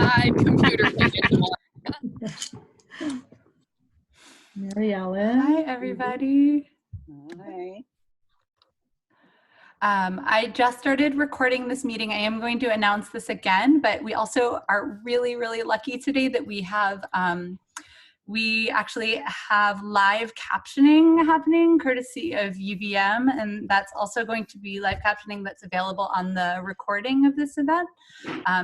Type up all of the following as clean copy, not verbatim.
Hi, computer vision. Mary Ellen. Hi, everybody. Hi. I just started recording this meeting. I am going to announce this again, but we also are really, really lucky today that we actually have live captioning happening courtesy of UVM, and that's also going to be live captioning that's available on the recording of this event.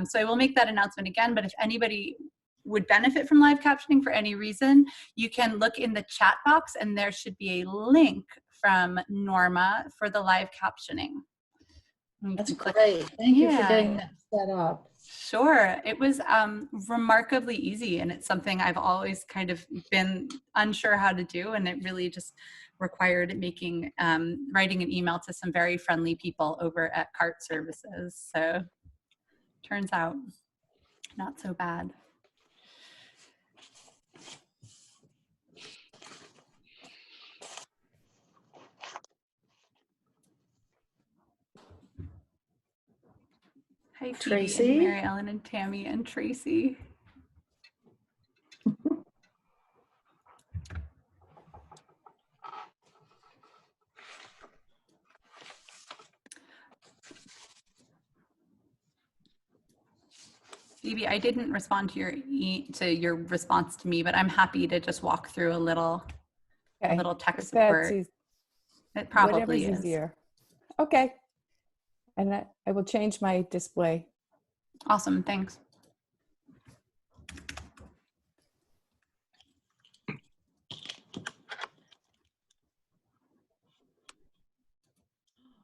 So I will make that announcement again, but if anybody would benefit from live captioning for any reason, you can look in the chat box and there should be a link from Norma for the live captioning. That's great. Thank you for getting that set up. Sure. It was remarkably easy, and it's something I've always kind of been unsure how to do, and it really just required writing an email to some very friendly people over at CART Services. So turns out not so bad. Hi, Tracy, and Mary Ellen, and Tammy, and Tracy. Phoebe, I didn't respond to your response to me, but I'm happy to just walk through a little tech support. It probably is easier. Okay. And I will change my display. Awesome, thanks.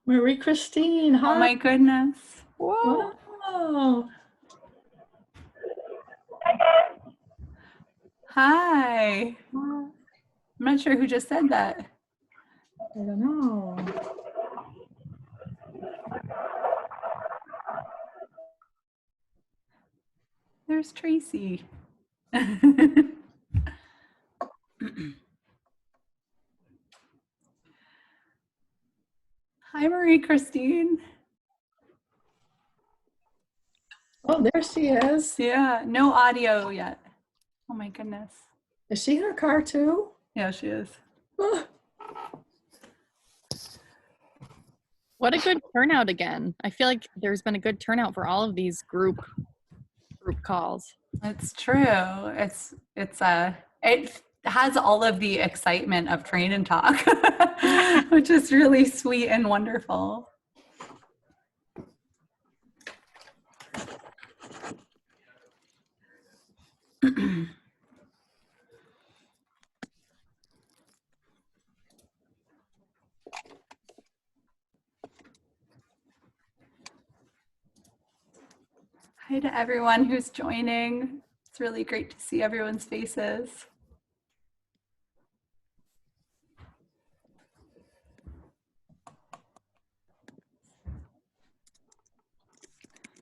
Marie Christine. Hi. Oh my goodness. Whoa. Wow. Hi. I'm not sure who just said that. I don't know. There's Tracy. Hi, Marie Christine. Oh, there she is. Yeah, no audio yet. Oh my goodness. Is she in her car too? Yeah, she is. Oh, What a good turnout again. I feel like there's been a good turnout for all of these group calls. It's true. It has all of the excitement of Train and Talk, which is really sweet and wonderful. Hi to everyone who's joining. It's really great to see everyone's faces.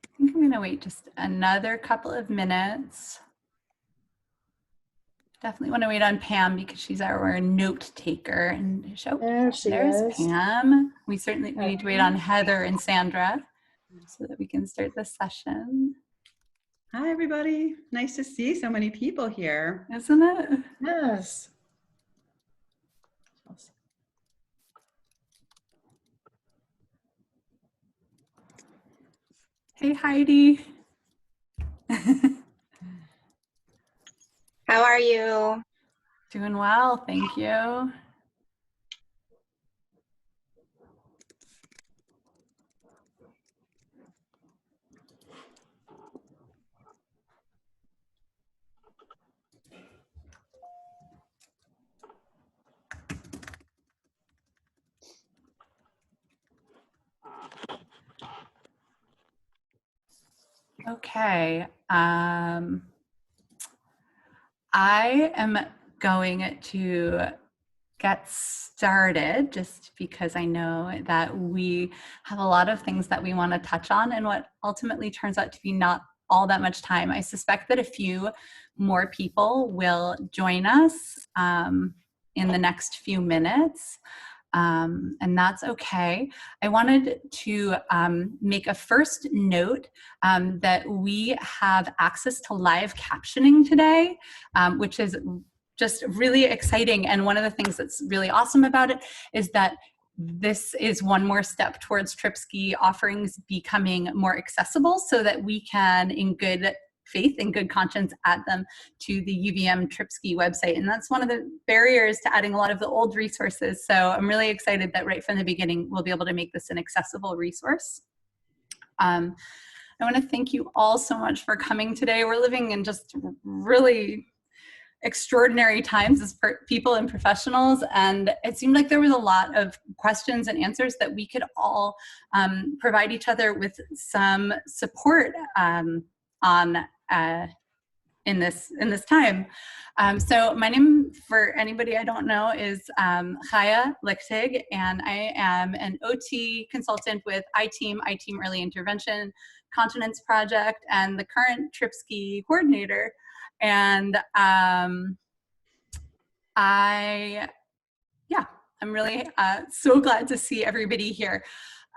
I think I'm going to wait just another couple of minutes. Definitely want to wait on Pam because she's our note taker. And there's Pam. We need to wait on Heather and Sandra so that we can start the session. Hi, everybody. Nice to see so many people here. Isn't it? yes. Hey, Heidi. How are you? Doing well, thank you. Okay, I am going to get started just because I know that we have a lot of things that we want to touch on and what ultimately turns out to be not all that much time. I suspect that a few more people will join us in the next few minutes. and that's okay. I wanted to make a first note that we have access to live captioning today, which is just really exciting. And one of the things that's really awesome about it is that this is one more step towards TripSky offerings becoming more accessible so that we can, in good faith and good conscience, add them to the UVM TripSky website. And that's one of the barriers to adding a lot of the old resources. So I'm really excited that right from the beginning, we'll be able to make this an accessible resource. I want to thank you all so much for coming today. We're living in just really extraordinary times as people and professionals, and it seemed like there was a lot of questions and answers that we could all provide each other with some support in this time. So my name, for anybody I don't know, is Chaya Lichtig, and I am an OT consultant with iTeam Early Intervention, Continence Project, and the current TripSky coordinator. And I'm really so glad to see everybody here.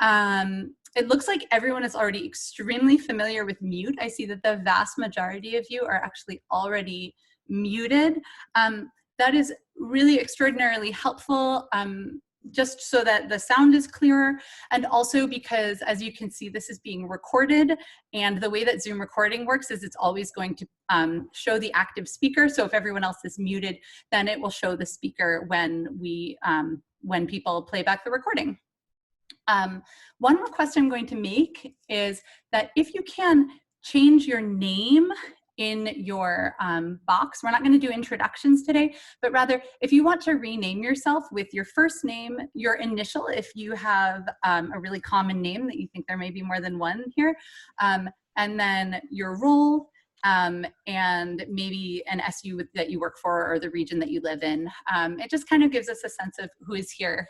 It looks like everyone is already extremely familiar with mute. I see that the vast majority of you are actually already muted. That is really extraordinarily helpful. Just so that the sound is clearer, and also because, as you can see, this is being recorded, and the way that Zoom recording works is it's always going to show the active speaker. So if everyone else is muted, then it will show the speaker when people play back the recording. One request I'm going to make is that if you can change your name in your box. We're not going to do introductions today, but rather if you want to rename yourself with your first name, your initial, if you have a really common name that you think there may be more than one here, and then your role, and maybe an SU that you work for or the region that you live in. It just kind of gives us a sense of who is here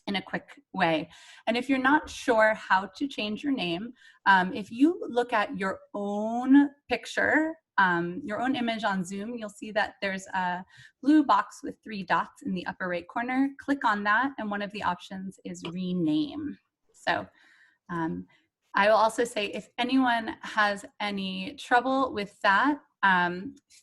in a quick way. And if you're not sure how to change your name, if you look at your own picture, your own image on Zoom, you'll see that there's a blue box with 3 dots in the upper right corner. Click on that, and one of the options is rename. So I will also say, if anyone has any trouble with that,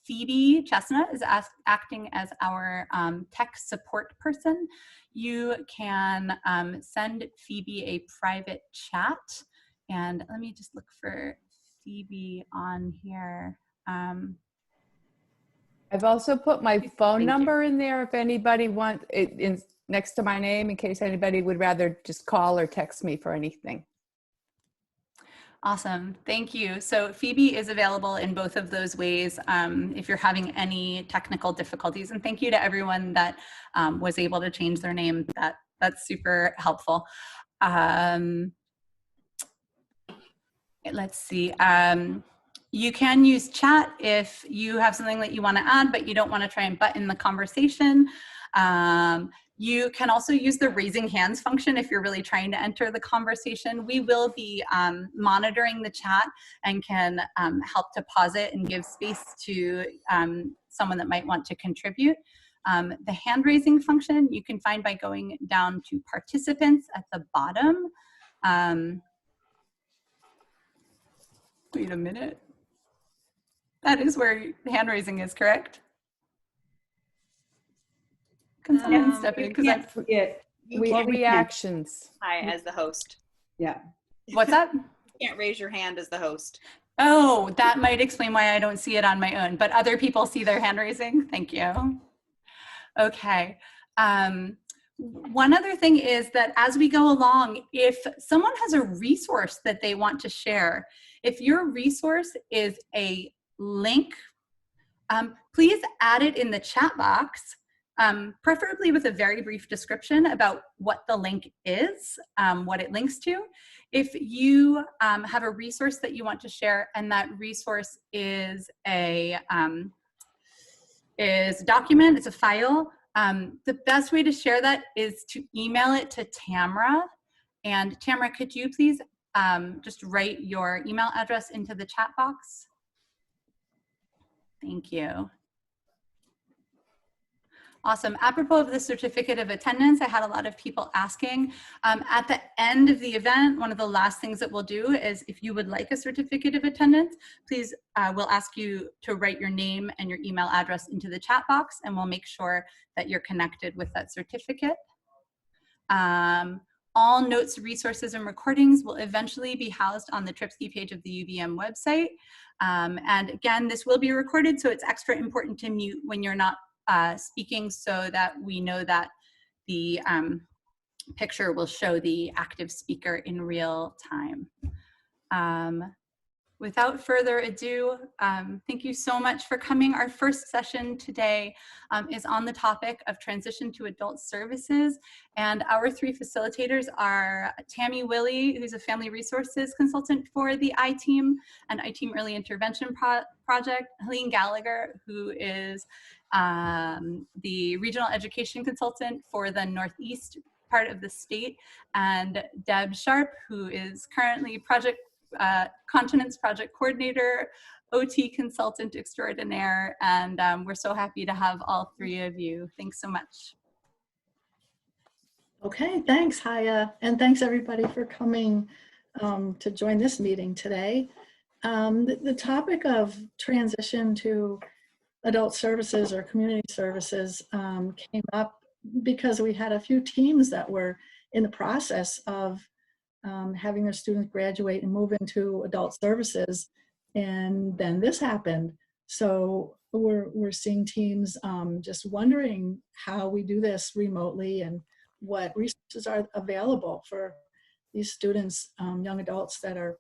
Phoebe Chestnut is acting as our tech support person. You can send Phoebe a private chat. And let me just look for Phoebe on here. I've also put my phone Thank number in there if anybody wants it next to my name, in case anybody would rather just call or text me for anything. Awesome, thank you. So Phoebe is available in both of those ways if you're having any technical difficulties. And thank you to everyone that was able to change their name. That's super helpful. Let's see. You can use chat if you have something that you want to add, but you don't want to try and butt in the conversation. You can also use the raising hands function if you're really trying to enter the conversation. We will be monitoring the chat and can help to pause it and give space to someone that might want to contribute. The hand raising function you can find by going down to participants at the bottom. Wait a minute. That is where hand raising is, correct? Can someone step in? Because I forget. Reactions. Hi, as the host. Yeah. What's that? You can't raise your hand as the host. Oh, that might explain why I don't see it on my own, but other people see their hand raising. Thank you. Okay. One other thing is that as we go along, if someone has a resource that they want to share, if your resource is a link, please add it in the chat box, preferably with a very brief description about what the link is, what it links to. If you have a resource that you want to share and that resource is a document, it's a file, the best way to share that is to email it to Tamara. And Tamara, could you please just write your email address into the chat box? Thank you. Awesome. Apropos of the certificate of attendance, I had a lot of people asking. At the end of the event, one of the last things that we'll do is if you would like a certificate of attendance, please, we'll ask you to write your name and your email address into the chat box, and we'll make sure that you're connected with that certificate. All notes, resources, and recordings will eventually be housed on the TRIPSY page of the UVM website. And again, this will be recorded, so it's extra important to mute when you're not speaking so that we know that the picture will show the active speaker in real time. Without further ado, thank you so much for coming. Our first session today is on the topic of transition to adult services. And our three facilitators are Tammy Willey, who's a family resources consultant for the I-Team and I-Team Early Intervention Project, Helene Gallagher, who is the regional education consultant for the Northeast part of the state, and Deb Sharp, who is currently Continence Project Coordinator, OT Consultant Extraordinaire, and we're so happy to have all three of you. Thanks so much. Okay, thanks, Haya, and thanks everybody for coming to join this meeting today. The topic of transition to adult services or community services came up because we had a few teams that were in the process of having their students graduate and move into adult services, and then this happened. So we're seeing teams just wondering how we do this remotely and what resources are available for these students, young adults that are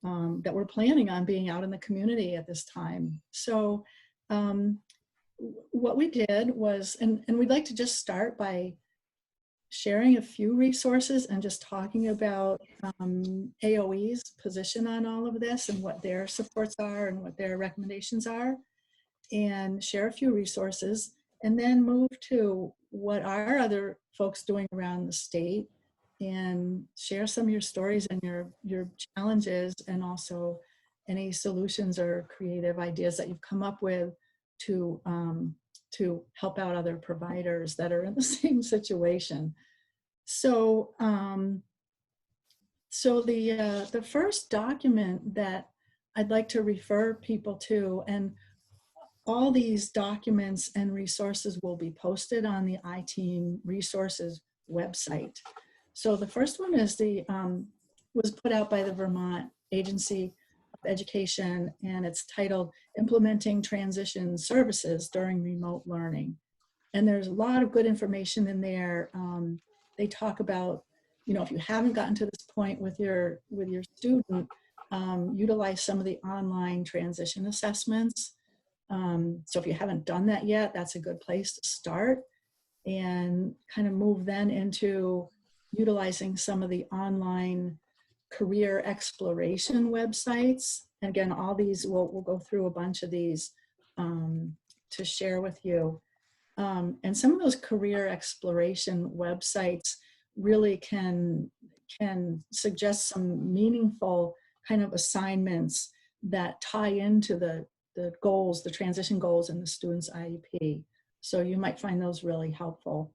that we're planning on being out in the community at this time. So what we did was, and we'd like to just start by sharing a few resources and just talking about AOE's position on all of this and what their supports are and what their recommendations are, and share a few resources, and then move to what are other folks doing around the state and share some of your stories and your challenges, and also any solutions or creative ideas that you've come up with to help out other providers that are in the same situation. So, the first document that I'd like to refer people to, and all these documents and resources will be posted on the I-Team resources website. So the first one is was put out by the Vermont Agency of Education, and it's titled Implementing Transition Services During Remote Learning. And there's a lot of good information in there. They talk about, if you haven't gotten to this point with your student, utilize some of the online transition assessments. So if you haven't done that yet, that's a good place to start, and kind of move then into utilizing some of the online career exploration websites. And again, all these, we'll go through a bunch of these to share with you. And some of those career exploration websites really can suggest some meaningful kind of assignments that tie into the goals, the transition goals in the student's IEP. So you might find those really helpful.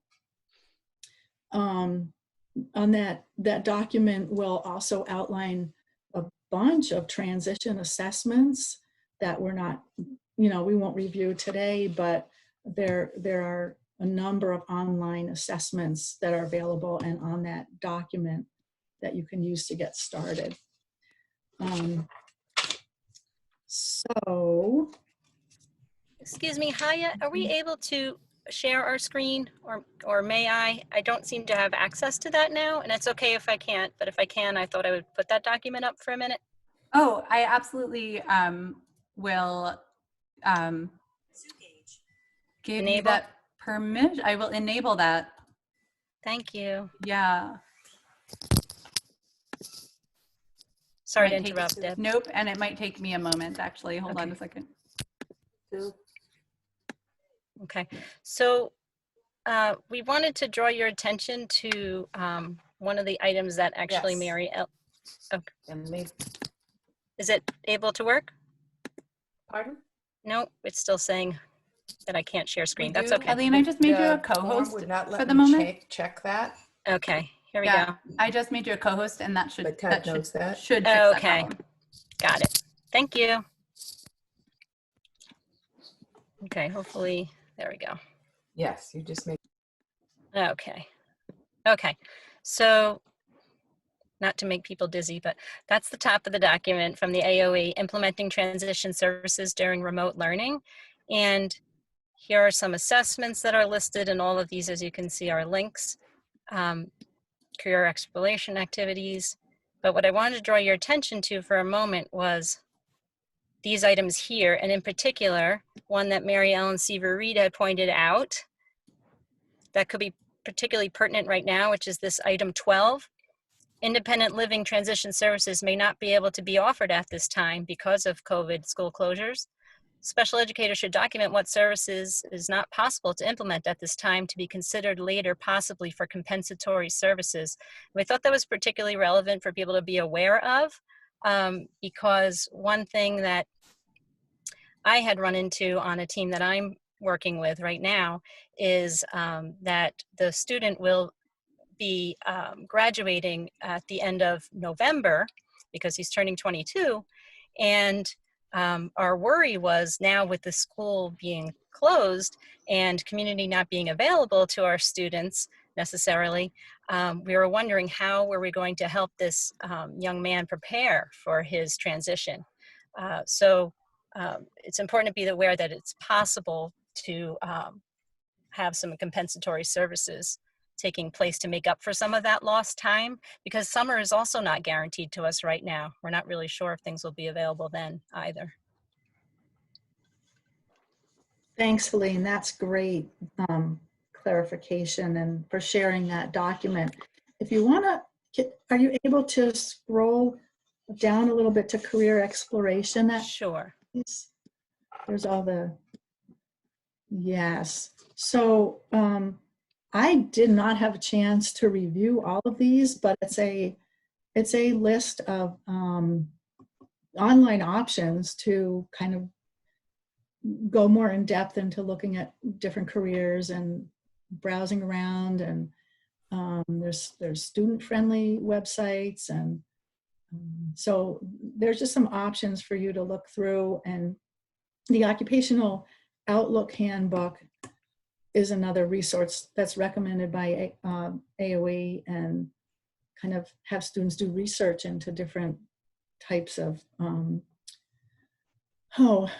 On that document will also outline a bunch of transition assessments that we're not, we won't review today, but there are a number of online assessments that are available and on that document that you can use to get started. So, excuse me, Haya, are we able to share our screen, or may I? I don't seem to have access to that now, and it's okay if I can't, but if I can, I thought I would put that document up for a minute. Oh, I absolutely will give you that permission. I will enable that. Thank you. Yeah. Sorry to interrupt, Deb. Nope, and it might take me a moment, actually. Hold on a second. Okay, so we wanted to draw your attention to one of the items that actually Yes. Mary, And is it able to work? pardon? No, it's still saying that I can't share screen. We That's do. okay. Eileen, I just made you a The form co-host would not let for the me moment. check that, Okay, here we Yeah, go. I just made you a co-host, and that should but Ted knows that. should fix that Okay. problem. Got it. Thank you. Okay, hopefully, there we go. Yes, you just make. Okay. Okay. So, not to make people dizzy, but that's the top of the document from the AOE, Implementing Transition Services During Remote Learning. And here are some assessments that are listed, and all of these, as you can see, are links, career exploration activities. But what I wanted to draw your attention to for a moment was these items here, and in particular, one that Mary Ellen Seaver-Reed had pointed out that could be particularly pertinent right now, which is this item 12. Independent living transition services may not be able to be offered at this time because of COVID school closures. Special educators should document what services is not possible to implement at this time to be considered later, possibly for compensatory services. We thought that was particularly relevant for people to be aware of, because one thing that I had run into on a team that I'm working with right now is that the student will be graduating at the end of November because he's turning 22. And our worry was now with the school being closed and community not being available to our students necessarily, we were wondering how were we going to help this young man prepare for his transition. So it's important to be aware that it's possible to have some compensatory services taking place to make up for some of that lost time, because summer is also not guaranteed to us right now. We're not really sure if things will be available then either. Thanks, Helene. That's great clarification and for sharing that document. If you want to, are you able to scroll down a little bit to career exploration? Sure. There's all the, yes. So I did not have a chance to review all of these, but it's a list of online options to kind of go more in depth into looking at different careers and browsing around, and there's student-friendly websites, and so there's just some options for you to look through. And the Occupational Outlook Handbook is another resource that's recommended by AOE, and kind of have students do research into different types of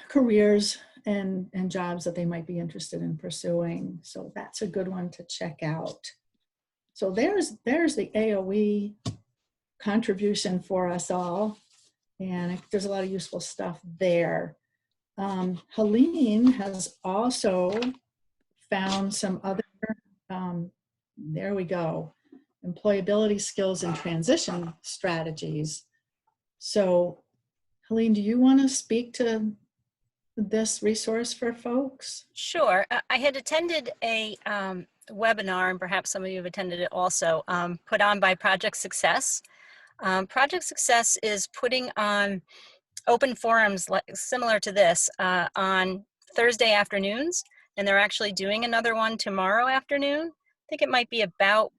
careers and jobs that they might be interested in pursuing. So that's a good one to check out. So there's the AOE contribution for us all, and there's a lot of useful stuff there. Helene has also found some other, there we go, employability skills and transition strategies. So Helene, do you want to speak to this resource for folks? Sure. I had attended a webinar, and perhaps some of you have attended it also, put on by Project Success. Project Success is putting on open forums similar to this on Thursday afternoons, and they're actually doing another one tomorrow afternoon. I think it might be about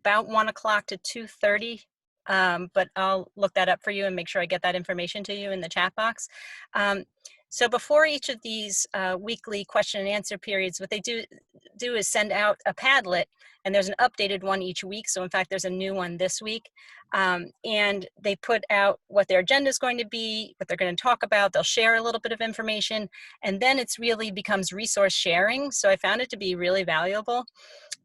1 o'clock to 2:30. But I'll look that up for you and make sure I get that information to you in the chat box. So before each of these weekly question and answer periods, what they do is send out a Padlet, and there's an updated one each week. So in fact, there's a new one this week. And they put out what their agenda is going to be, what they're going to talk about. They'll share a little bit of information, and then it's really becomes resource sharing. So I found it to be really valuable.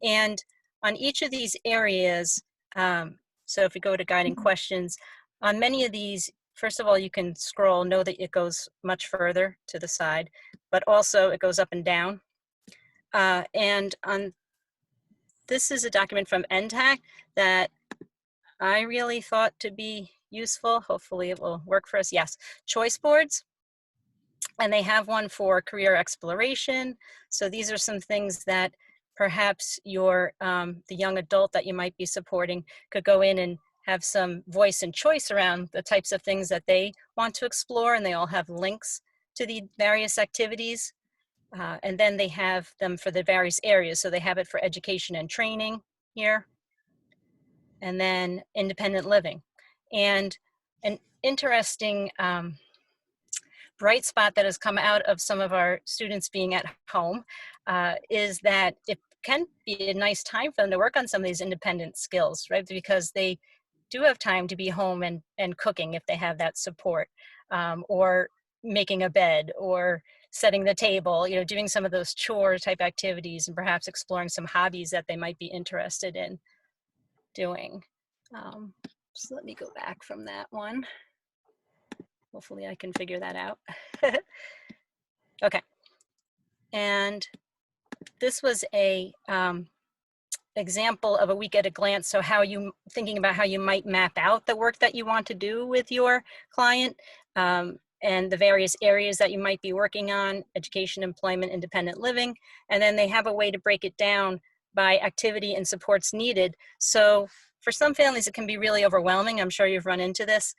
And on each of these areas, so if we go to guiding questions, on many of these, first of all, you can scroll, know that it goes much further to the side, but also it goes up and down. And on this is a document from NTAC that I really thought to be useful. Hopefully it will work for us. Yes, choice boards. And they have one for career exploration. So these are some things that perhaps your the young adult that you might be supporting could go in and have some voice and choice around the types of things that they want to explore, and they all have links to the various activities. And then they have them for the various areas. So they have it for education and training here, and then independent living. And an interesting bright spot that has come out of some of our students being at home is that it can be a nice time for them to work on some of these independent skills, right? Because they do have time to be home and cooking if they have that support, or making a bed, or setting the table, you know, doing some of those chore type activities, and perhaps exploring some hobbies that they might be interested in doing. So let me go back from that one. Hopefully I can figure that out. Okay. And this was a example of a week at a glance. So how you thinking about how you might map out the work that you want to do with your client, and the various areas that you might be working on: education, employment, independent living. And then they have a way to break it down by activity and supports needed. So for some families, it can be really overwhelming. I'm sure you've run into this.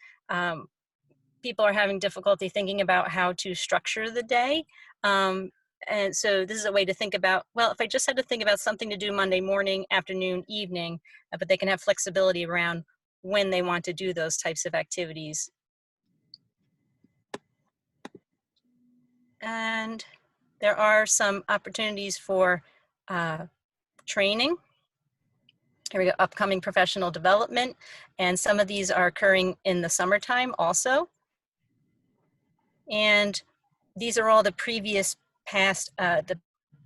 People are having difficulty thinking about how to structure the day. And so this is a way to think about, well, if I just had to think about something to do Monday morning, afternoon, evening, but they can have flexibility around when they want to do those types of activities. And there are some opportunities for training. Here we go, upcoming professional development. And some of these are occurring in the summertime also. And these are all the previous past, the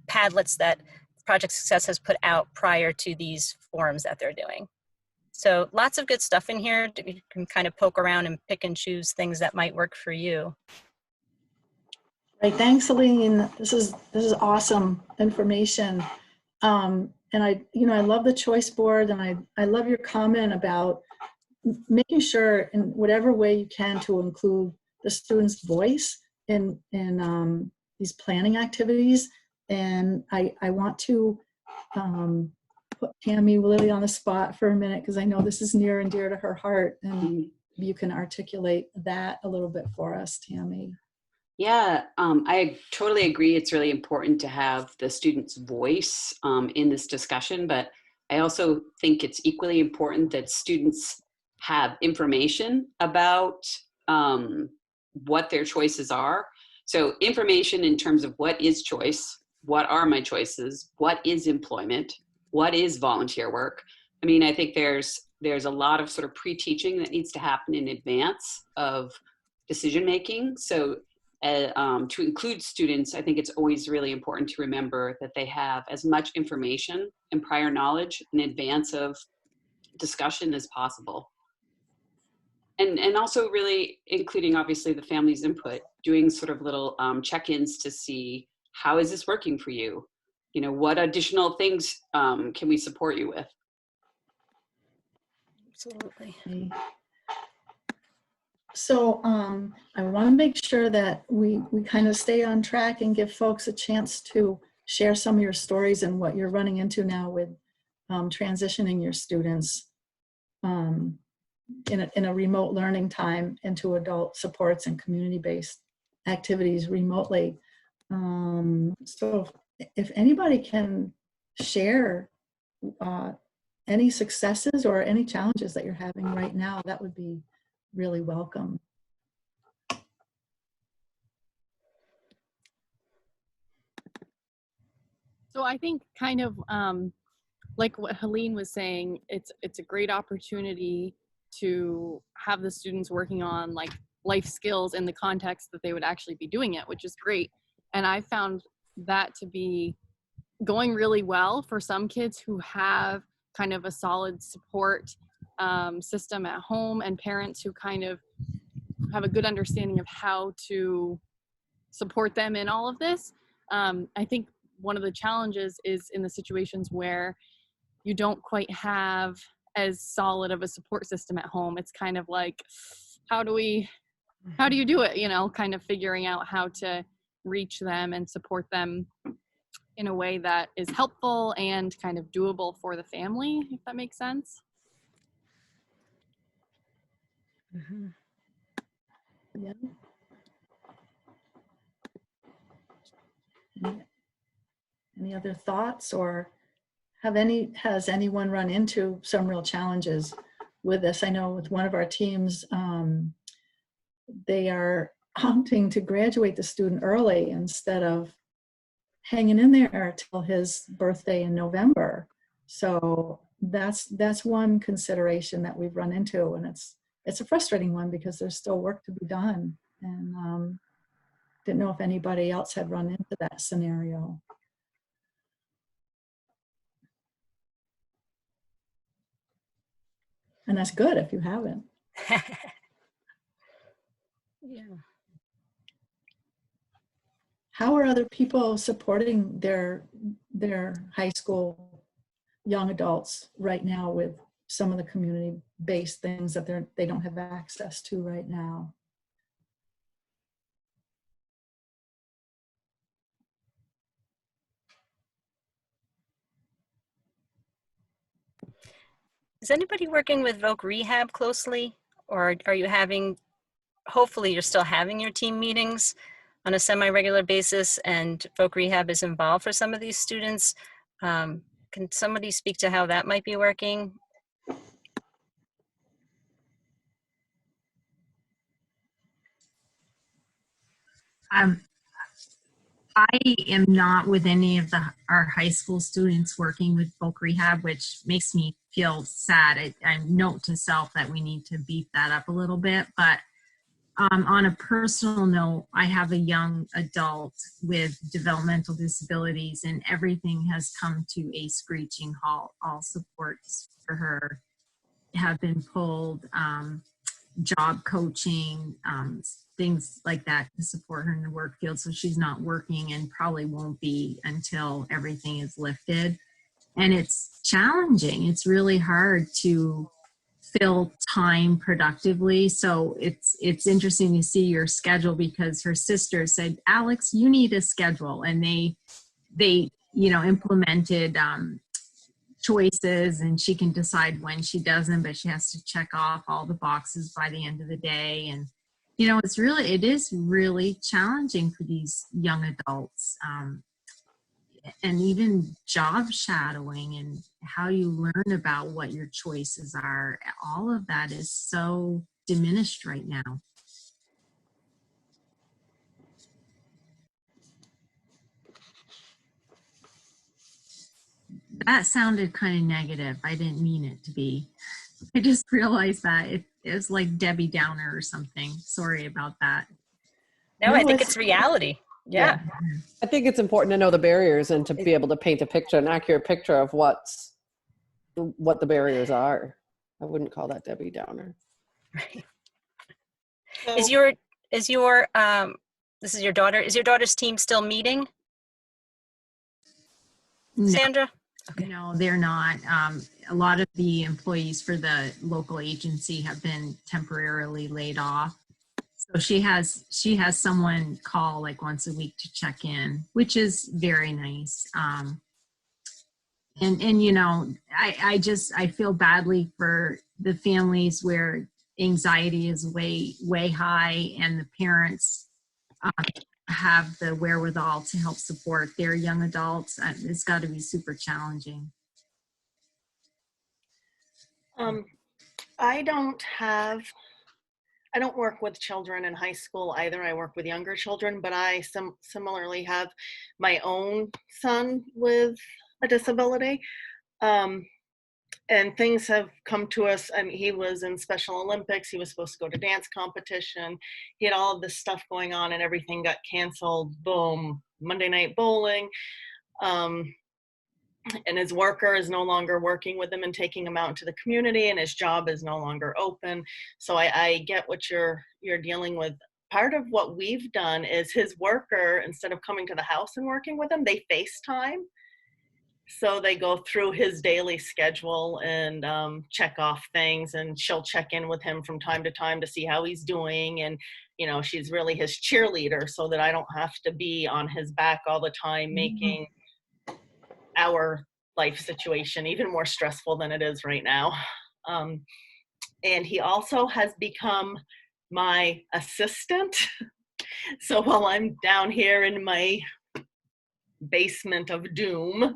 Padlets that Project Success has put out prior to these forums that they're doing. So lots of good stuff in here. You can kind of poke around and pick and choose things that might work for you. Right, thanks, Aline. This is awesome information. And I love the choice board, and I love your comment about making sure in whatever way you can to include the student's voice in these planning activities. And I want to put Tammy really on the spot for a minute, because I know this is near and dear to her heart, and you can articulate that a little bit for us, Tammy. Yeah, I totally agree. It's really important to have the student's voice in this discussion, but I also think it's equally important that students have information about what their choices are. So information in terms of what is choice, what are my choices, what is employment, what is volunteer work. I mean, I think there's a lot of sort of pre-teaching that needs to happen in advance of decision making. So to include students, I think it's always really important to remember that they have as much information and prior knowledge in advance of discussion as possible. And also really including, obviously, the family's input, doing sort of little check-ins to see, how is this working for you? You know, what additional things can we support you with? Absolutely. So I want to make sure that we kind of stay on track and give folks a chance to share some of your stories and what you're running into now with transitioning your students in a remote learning time into adult supports and community-based activities remotely. So if anybody can share any successes or any challenges that you're having right now, that would be really welcome. So I think kind of like what Helene was saying, it's a great opportunity to have the students working on like life skills in the context that they would actually be doing it, which is great. And I found that to be going really well for some kids who have kind of a solid support system at home, and parents who kind of have a good understanding of how to support them in all of this. I think one of the challenges is in the situations where you don't quite have as solid of a support system at home. It's kind of like, how do you do it? You know, kind of figuring out how to reach them and support them in a way that is helpful and kind of doable for the family, if that makes sense. Mm-hmm. Yeah. Any other thoughts, or has anyone run into some real challenges with this? I know with one of our teams, they are opting to graduate the student early instead of hanging in there till his birthday in November. So that's one consideration that we've run into, and it's a frustrating one because there's still work to be done. And didn't know if anybody else had run into that scenario. And that's good if you haven't. Yeah. How are other people supporting their high school young adults right now with some of the community-based things that they don't have access to right now? Is anybody working with Voc Rehab closely, or are you having, hopefully you're still having your team meetings on a semi-regular basis and Voc Rehab is involved for some of these students? Can somebody speak to how that might be working? I am not with any of our high school students working with Voc Rehab, which makes me feel sad. I note to self that we need to beef that up a little bit. But on a personal note, I have a young adult with developmental disabilities, and everything has come to a screeching halt. All supports for her have been pulled. Job coaching, things like that to support her in the work field. So she's not working and probably won't be until everything is lifted. And it's challenging. It's really hard to fill time productively. So it's interesting to see your schedule, because her sister said, Alex, you need a schedule. And they implemented choices, and she can decide when she doesn't, but she has to check off all the boxes by the end of the day. And it is really challenging for these young adults, and even job shadowing and how you learn about what your choices are. All of that is so diminished right now. That sounded kind of negative. I didn't mean it to be. I just realized that it was like Debbie Downer or something. Sorry about that. No, I think it's reality. Yeah. I think it's important to know the barriers and to be able to paint a picture, an accurate picture of what the barriers are. I wouldn't call that Debbie Downer. Right. Is your this is your daughter? Is your daughter's team still meeting? No. Sandra? Okay. No, they're not. A lot of the employees for the local agency have been temporarily laid off. So she has someone call like once a week to check in, which is very nice. I feel badly for the families where anxiety is way high, and the parents have the wherewithal to help support their young adults. It's got to be super challenging. I don't work with children in high school either. I work with younger children, but I similarly have my own son with a disability. And things have come to us. I mean, he was in Special Olympics. He was supposed to go to dance competition. He had all of this stuff going on, and everything got canceled. Boom, Monday night bowling. And his worker is no longer working with him and taking him out into the community, and his job is no longer open. So I get what you're dealing with. Part of what we've done is his worker, instead of coming to the house and working with him, they FaceTime. So they go through his daily schedule and check off things, and she'll check in with him from time to time to see how he's doing. And, she's really his cheerleader, so that I don't have to be on his back all the time, making our life situation even more stressful than it is right now. And he also has become my assistant. So while I'm down here in my basement of doom.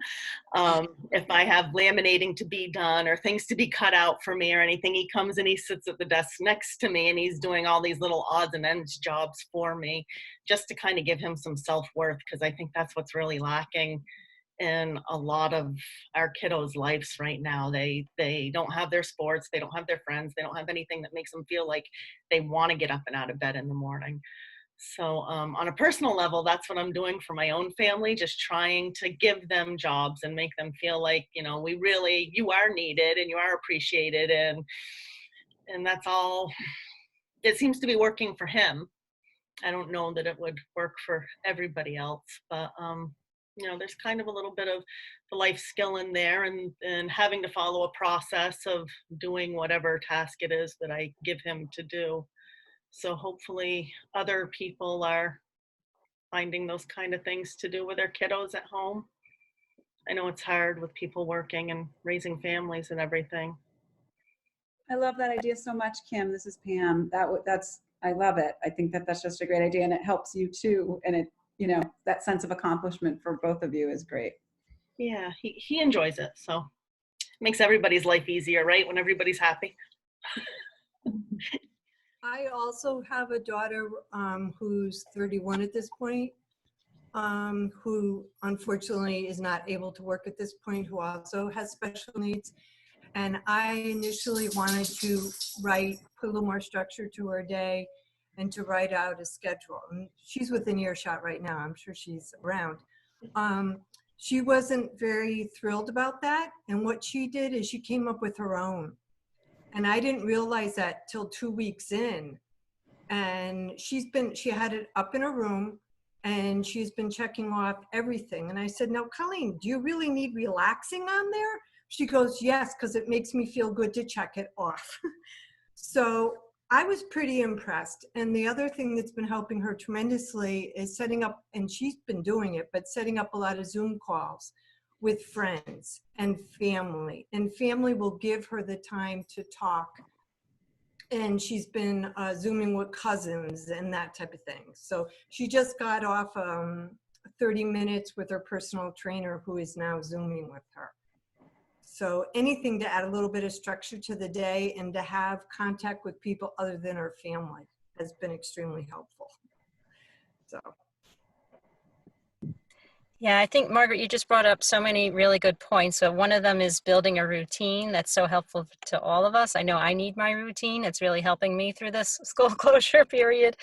If I have laminating to be done or things to be cut out for me or anything, he comes and he sits at the desk next to me and he's doing all these little odds and ends jobs for me, just to kind of give him some self-worth, because I think that's what's really lacking in a lot of our kiddos' lives right now. They don't have their sports, they don't have their friends, they don't have anything that makes them feel like they want to get up and out of bed in the morning. So on a personal level, that's what I'm doing for my own family, just trying to give them jobs and make them feel like, you know, you are needed and you are appreciated, and that's all. It seems to be working for him. I don't know that it would work for everybody else, but you know, there's kind of a little bit of the life skill in there, and having to follow a process of doing whatever task it is that I give him to do. So hopefully other people are finding those kind of things to do with their kiddos at home. I know it's hard with people working and raising families and everything. I love that idea so much, Kim. This is Pam. I love it. I think that's just a great idea, and it helps you too. And it, you know, that sense of accomplishment for both of you is great. Yeah, he enjoys it, so it makes everybody's life easier, right? When everybody's happy. I also have a daughter who's 31 at this point, who unfortunately is not able to work at this point, who also has special needs. And I initially wanted to put a little more structure to her day and to write out a schedule. And she's within earshot right now. I'm sure she's around. She wasn't very thrilled about that. And what she did is she came up with her own. And I didn't realize that till 2 weeks in. And she had it up in her room and she's been checking off everything. And I said, "No, Colleen, do you really need relaxing on there?" She goes, "Yes, because it makes me feel good to check it off." So I was pretty impressed. And the other thing that's been helping her tremendously is setting up, and she's been doing it, but setting up a lot of Zoom calls with friends and family. And family will give her the time to talk. And she's been Zooming with cousins and that type of thing. So she just got off 30 minutes with her personal trainer, who is now Zooming with her. So anything to add a little bit of structure to the day and to have contact with people other than her family has been extremely helpful. So. Yeah, I think, Margaret, you just brought up so many really good points. So one of them is building a routine. That's so helpful to all of us. I know I need my routine. It's really helping me through this school closure period.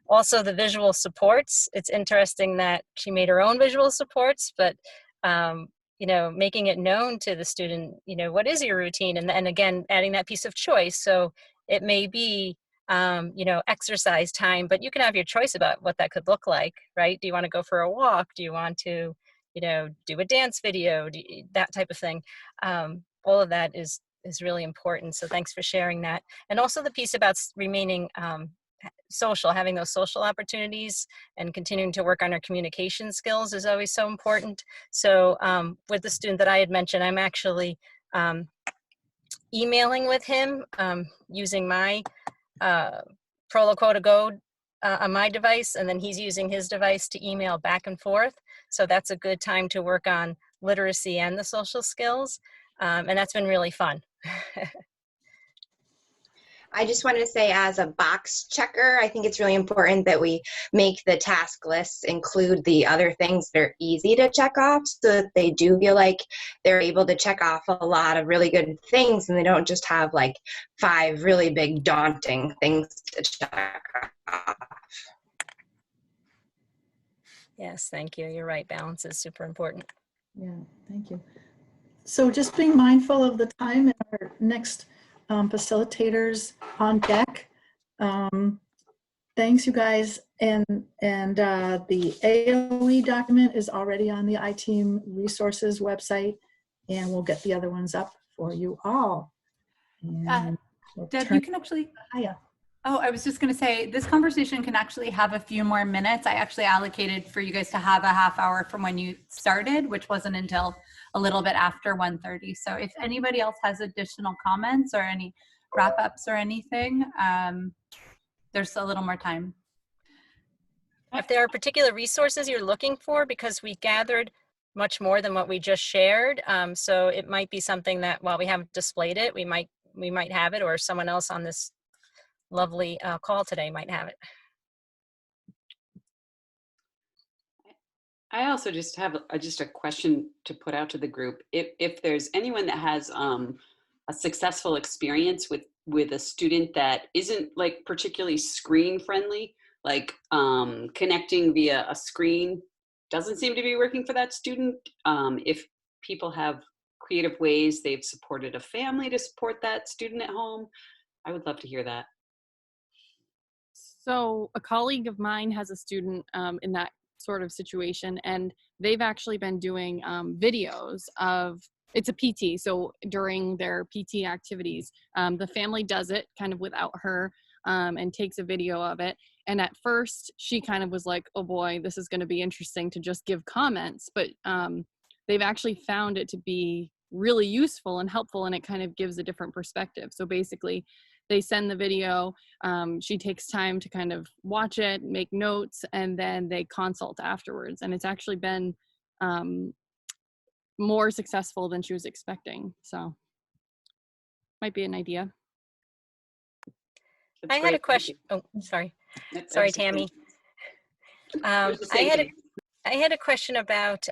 Also, the visual supports. It's interesting that she made her own visual supports, but you know, making it known to the student, you know, what is your routine? And again, adding that piece of choice. So it may be, you know, exercise time, but you can have your choice about what that could look like, right? Do you want to go for a walk? Do you want to, you know, do a dance video? That type of thing. All of that is really important. So thanks for sharing that. And also the piece about remaining social, having those social opportunities and continuing to work on our communication skills is always so important. So with the student that I had mentioned, I'm actually emailing with him using my Proloquo Go on my device, and then he's using his device to email back and forth. So that's a good time to work on literacy and the social skills. And that's been really fun. I just wanted to say, as a box checker, I think it's really important that we make the task lists include the other things that are easy to check off, so that they do feel like they're able to check off a lot of really good things, and they don't just have like 5 really big daunting things to check off. Yes, thank you. You're right. Balance is super important. Yeah, thank you. So just being mindful of the time, and our next facilitators on deck. Thanks, you guys. And the AOE document is already on the iTeam resources website, and we'll get the other ones up for you all. Deb, you can actually. Hiya. Oh, I was just going to say, this conversation can actually have a few more minutes. I actually allocated for you guys to have a half hour from when you started, which wasn't until a little bit after 1:30. So if anybody else has additional comments or any wrap-ups or anything, there's a little more time. If there are particular resources you're looking for, because we gathered much more than what we just shared. So it might be something that while we haven't displayed it, we might have it, or someone else on this lovely call today might have it. I also just have just a question to put out to the group. If there's anyone that has a successful experience with a student that isn't like particularly screen friendly, like connecting via a screen doesn't seem to be working for that student. If people have creative ways they've supported a family to support that student at home, I would love to hear that. So a colleague of mine has a student in that sort of situation, and they've actually been doing videos of, it's a PT, so during their PT activities, the family does it kind of without her and takes a video of it. And at first she kind of was like, oh boy, this is going to be interesting to just give comments, but they've actually found it to be really useful and helpful, and it kind of gives a different perspective. So basically they send the video, she takes time to kind of watch it, make notes, and then they consult afterwards. And it's actually been more successful than she was expecting. So might be an idea. I had a question. Oh, sorry. Sorry, Tammy. I had a question about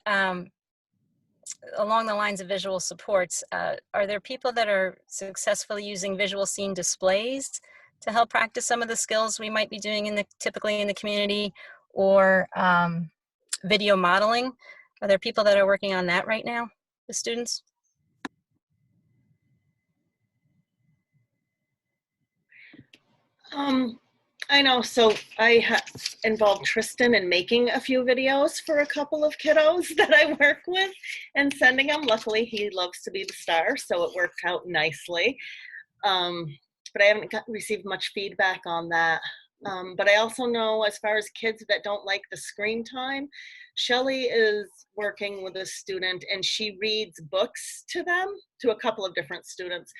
along the lines of visual supports. Are there people that are successfully using visual scene displays to help practice some of the skills we might be doing typically in the community, or video modeling? Are there people that are working on that right now, the students? I know, so I involved Tristan in making a few videos for a couple of kiddos that I work with and sending them. Luckily, he loves to be the star, so it worked out nicely. But I haven't received much feedback on that. But I also know, as far as kids that don't like the screen time, Shelly is working with a student, and she reads books to them, to a couple of different students.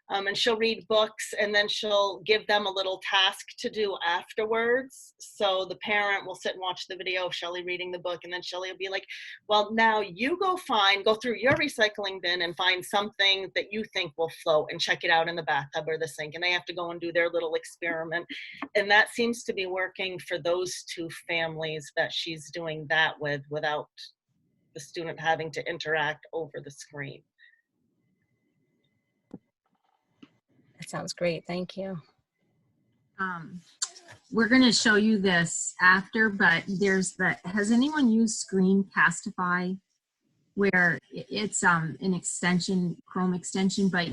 And she'll read books, and then she'll give them a little task to do afterwards. So the parent will sit and watch the video of Shelly reading the book, and then Shelly will be like, well, now you go through your recycling bin and find something that you think will float and check it out in the bathtub or the sink. And they have to go and do their little experiment. And that seems to be working for those two families that she's doing that with, without the student having to interact over the screen. That sounds great. Thank you. We're going to show you this after, but has anyone used Screencastify, where it's an extension, Chrome extension, but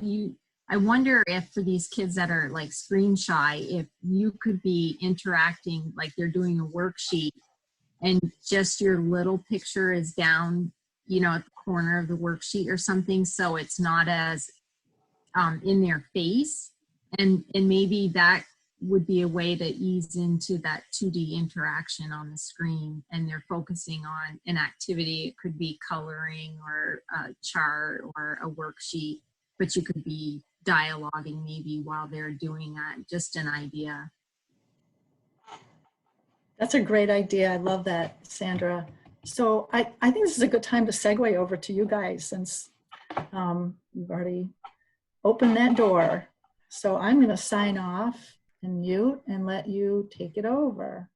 I wonder if for these kids that are like screen shy, if you could be interacting, like they're doing a worksheet and just your little picture is down, at the corner of the worksheet or something, so it's not as in their face, and maybe that would be a way to ease into that 2D interaction on the screen, and they're focusing on an activity. It could be coloring or a chart or a worksheet, but you could be dialoguing maybe while they're doing that. Just an idea. That's a great idea. I love that, Sandra. So I think this is a good time to segue over to you guys, since you've already open that door. So I'm going to sign off and mute and let you take it over.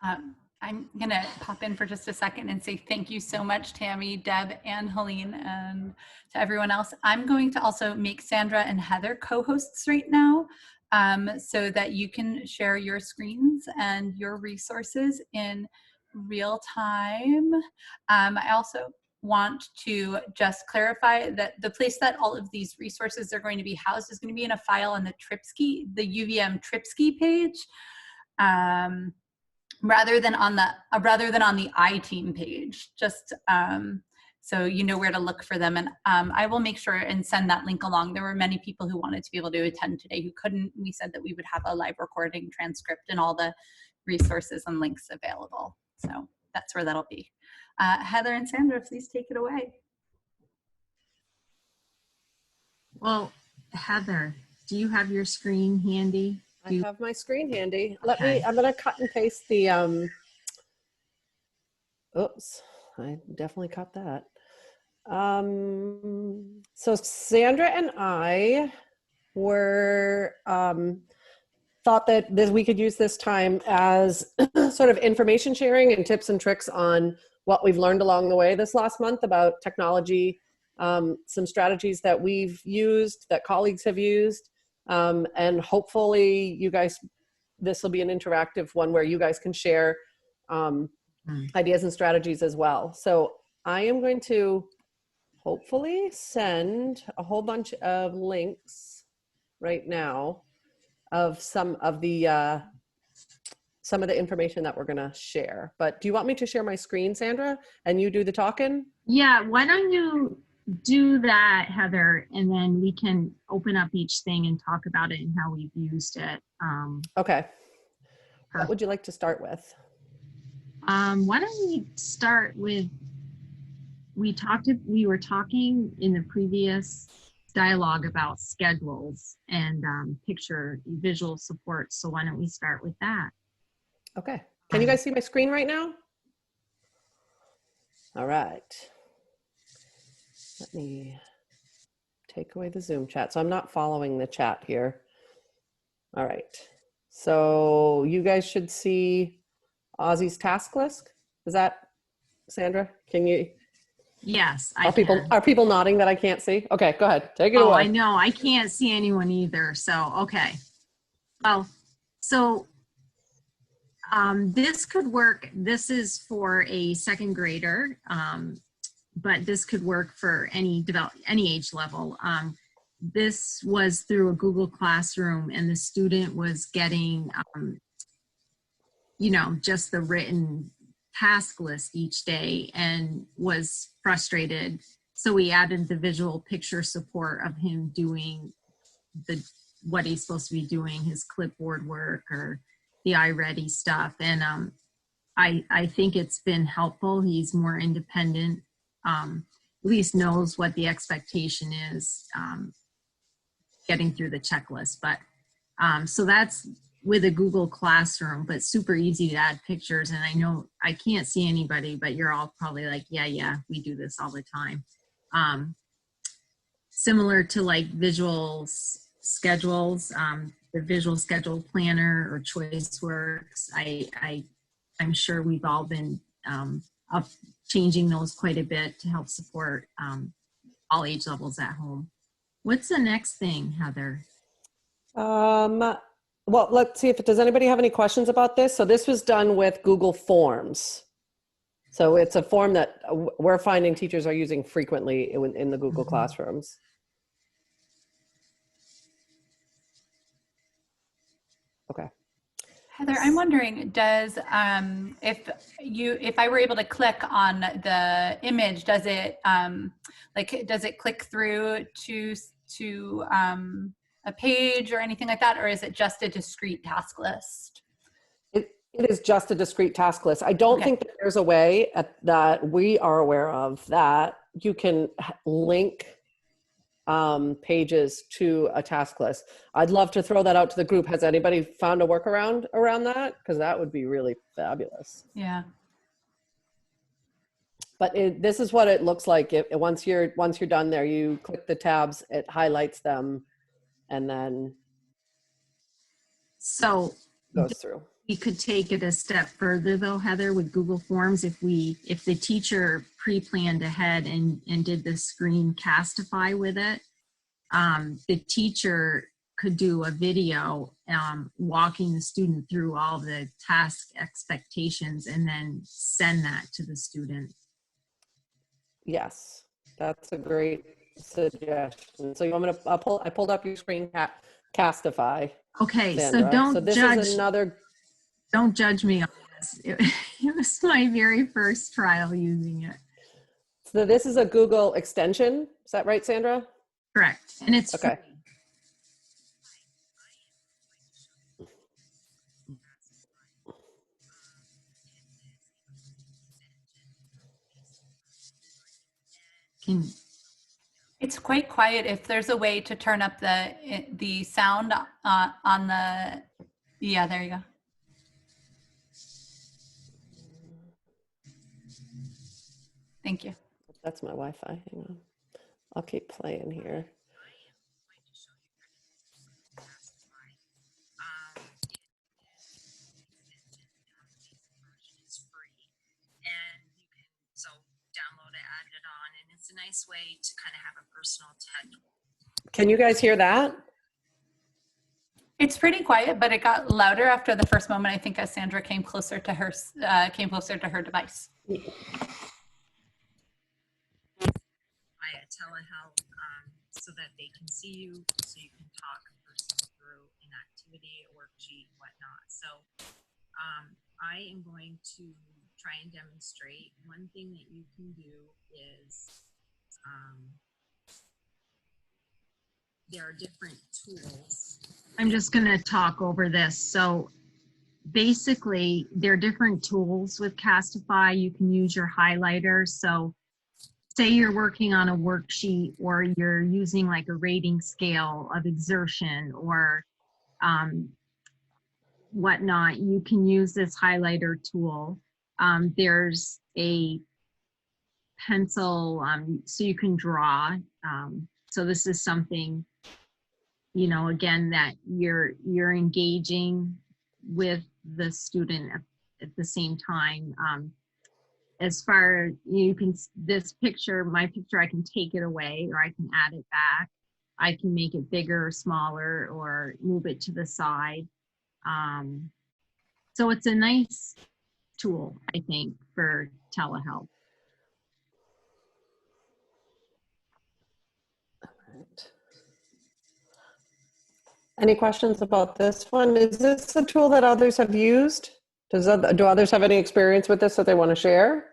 I'm going to pop in for just a second and say thank you so much, Tammy, Deb, and Helene, and to everyone else. I'm going to also make Sandra and Heather co-hosts right now, so that you can share your screens and your resources in real time. I also want to just clarify that the place that all of these resources are going to be housed is going to be in a file on the UVM Tripsky page, rather than on the iTeam page. Just so you know where to look for them, and I will make sure and send that link along. There were many people who wanted to be able to attend today who couldn't. We said that we would have a live recording transcript and all the resources and links available. So that's where that'll be. Heather and Sandra, please take it away. Well, Heather, do you have your screen handy? I have my screen handy. Let Okay. me, I'm gonna cut and paste the, oops, I definitely cut that. So Sandra and I were, thought that we could use this time as sort of information sharing and tips and tricks on what we've learned along the way this last month about technology, some strategies that we've used, that colleagues have used, and hopefully you guys, this will be an interactive one where you guys can share ideas and strategies as well. So I am going to hopefully send a whole bunch of links right now of some of the information that we're going to share. But do you want me to share my screen, Sandra, and you do the talking? Yeah, why don't you do that, Heather, and then we can open up each thing and talk about it and how we've used it. Okay. What would you like to start with? Why don't we start with, we were talking in the previous dialogue about schedules and picture visual support. So why don't we start with that? Okay. Can you guys see my screen right now? All right. Let me take away the Zoom chat. So I'm not following the chat here. All right. So you guys should see Ozzy's task list. Is that, Sandra? Can you? Yes, Are people nodding that I can't see? Okay, go ahead. Take it away. Oh, I know. I can't see anyone either. So, okay. Well, so this could work. This is for a second grader, but this could work for any age level. This was through a Google Classroom, and the student was getting, just the written task list each day and was frustrated. So we added the visual picture support of him doing what he's supposed to be doing, his clipboard work or the iReady stuff. And I think it's been helpful. He's more independent, at least knows what the expectation is, getting through the checklist. But so that's with a Google Classroom, but super easy to add pictures. And I know I can't see anybody, but you're all probably like, yeah, we do this all the time. Similar to like visual schedules, the visual schedule planner or ChoiceWorks. I'm sure we've all been changing those quite a bit to help support all age levels at home. What's the next thing, Heather? Well, let's see does anybody have any questions about this? So this was done with Google Forms. So it's a form that we're finding teachers are using frequently in the Google Classrooms. Okay. Heather, I'm wondering, does if I were able to click on the image, does it does it click through to a page or anything like that, or is it just a discrete task list? It is just a discrete task list. I don't think that there's a way that we are aware of that you can link pages to a task list. I'd love to throw that out to the group. Has anybody found a workaround around that? Because that would be really fabulous. Yeah. But this is what it looks like. Once you're done there, you click the tabs, it highlights them, and then goes through. We could take it a step further though, Heather, with Google Forms. If the teacher pre-planned ahead and did the Screencastify with it, the teacher could do a video walking the student through all the task expectations and then send that to the student. Yes, that's a great suggestion. So you want me to, I pulled up your Screencastify. Okay, Sandra. so don't this judge. Is another. Don't judge me on this. It was my very first trial using it. So this is a Google extension. Is that right, Sandra? Correct, and it's okay. It's quite quiet. If there's a way to turn up the sound on the Yeah, there you go. Thank you. That's my Wi-Fi. Hang on. I'll keep playing here. So download it, add it on, and it's a nice way to kind of have a personal touch. Can you guys hear that? It's pretty quiet, but it got louder after the first moment. I think as Sandra came closer to her device. Via telehealth, so that they can see you, so you can talk a person through an activity, a worksheet, whatnot. So I am going to try and demonstrate. One thing that you can do is there are different tools. I'm just going to talk over this. So basically, there are different tools with Castify. You can use your highlighters. So say you're working on a worksheet, or you're using like a rating scale of exertion or whatnot, you can use this highlighter tool. There's a pencil, so you can draw. So this is something, you know, again, that you're engaging with the student at the same time. As far, you can, this picture, my picture, I can take it away or I can add it back. I can make it bigger or smaller or move it to the side. So it's a nice tool, I think, for telehealth. Any questions about this one? Is this a tool that others have used? Do others have any experience with this that they want to share?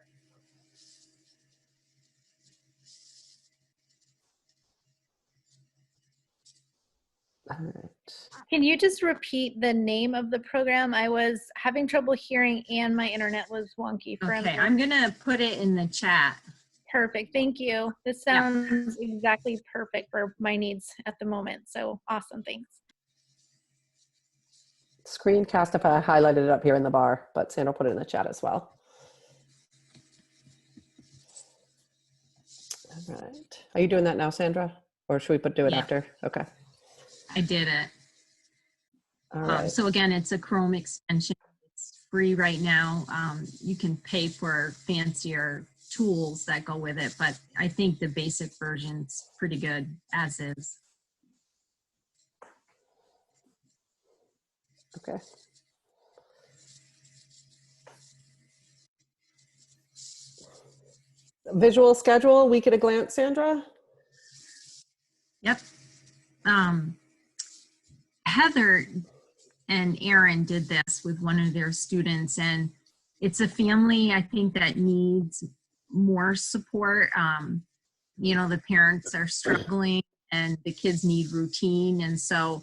All right. Can you just repeat the name of the program? I was having trouble hearing and my internet was wonky for a Okay, minute. I'm gonna put it in the chat. Perfect, thank you. This sounds exactly perfect for my needs at the moment. So awesome, thanks. Screencastify, I highlighted it up here in the bar, but Sandra put it in the chat as well. All right. Are you doing that now, Sandra? Or should we do it after? Okay. I did it. All right. So again, it's a Chrome extension. It's free right now. You can pay for fancier tools that go with it, but I think the basic version's pretty good as is. Okay. Visual schedule, week at a glance, Sandra? Yep. Heather and Aaron did this with one of their students, and it's a family, I think, that needs more support. You know, the parents are struggling and the kids need routine, and so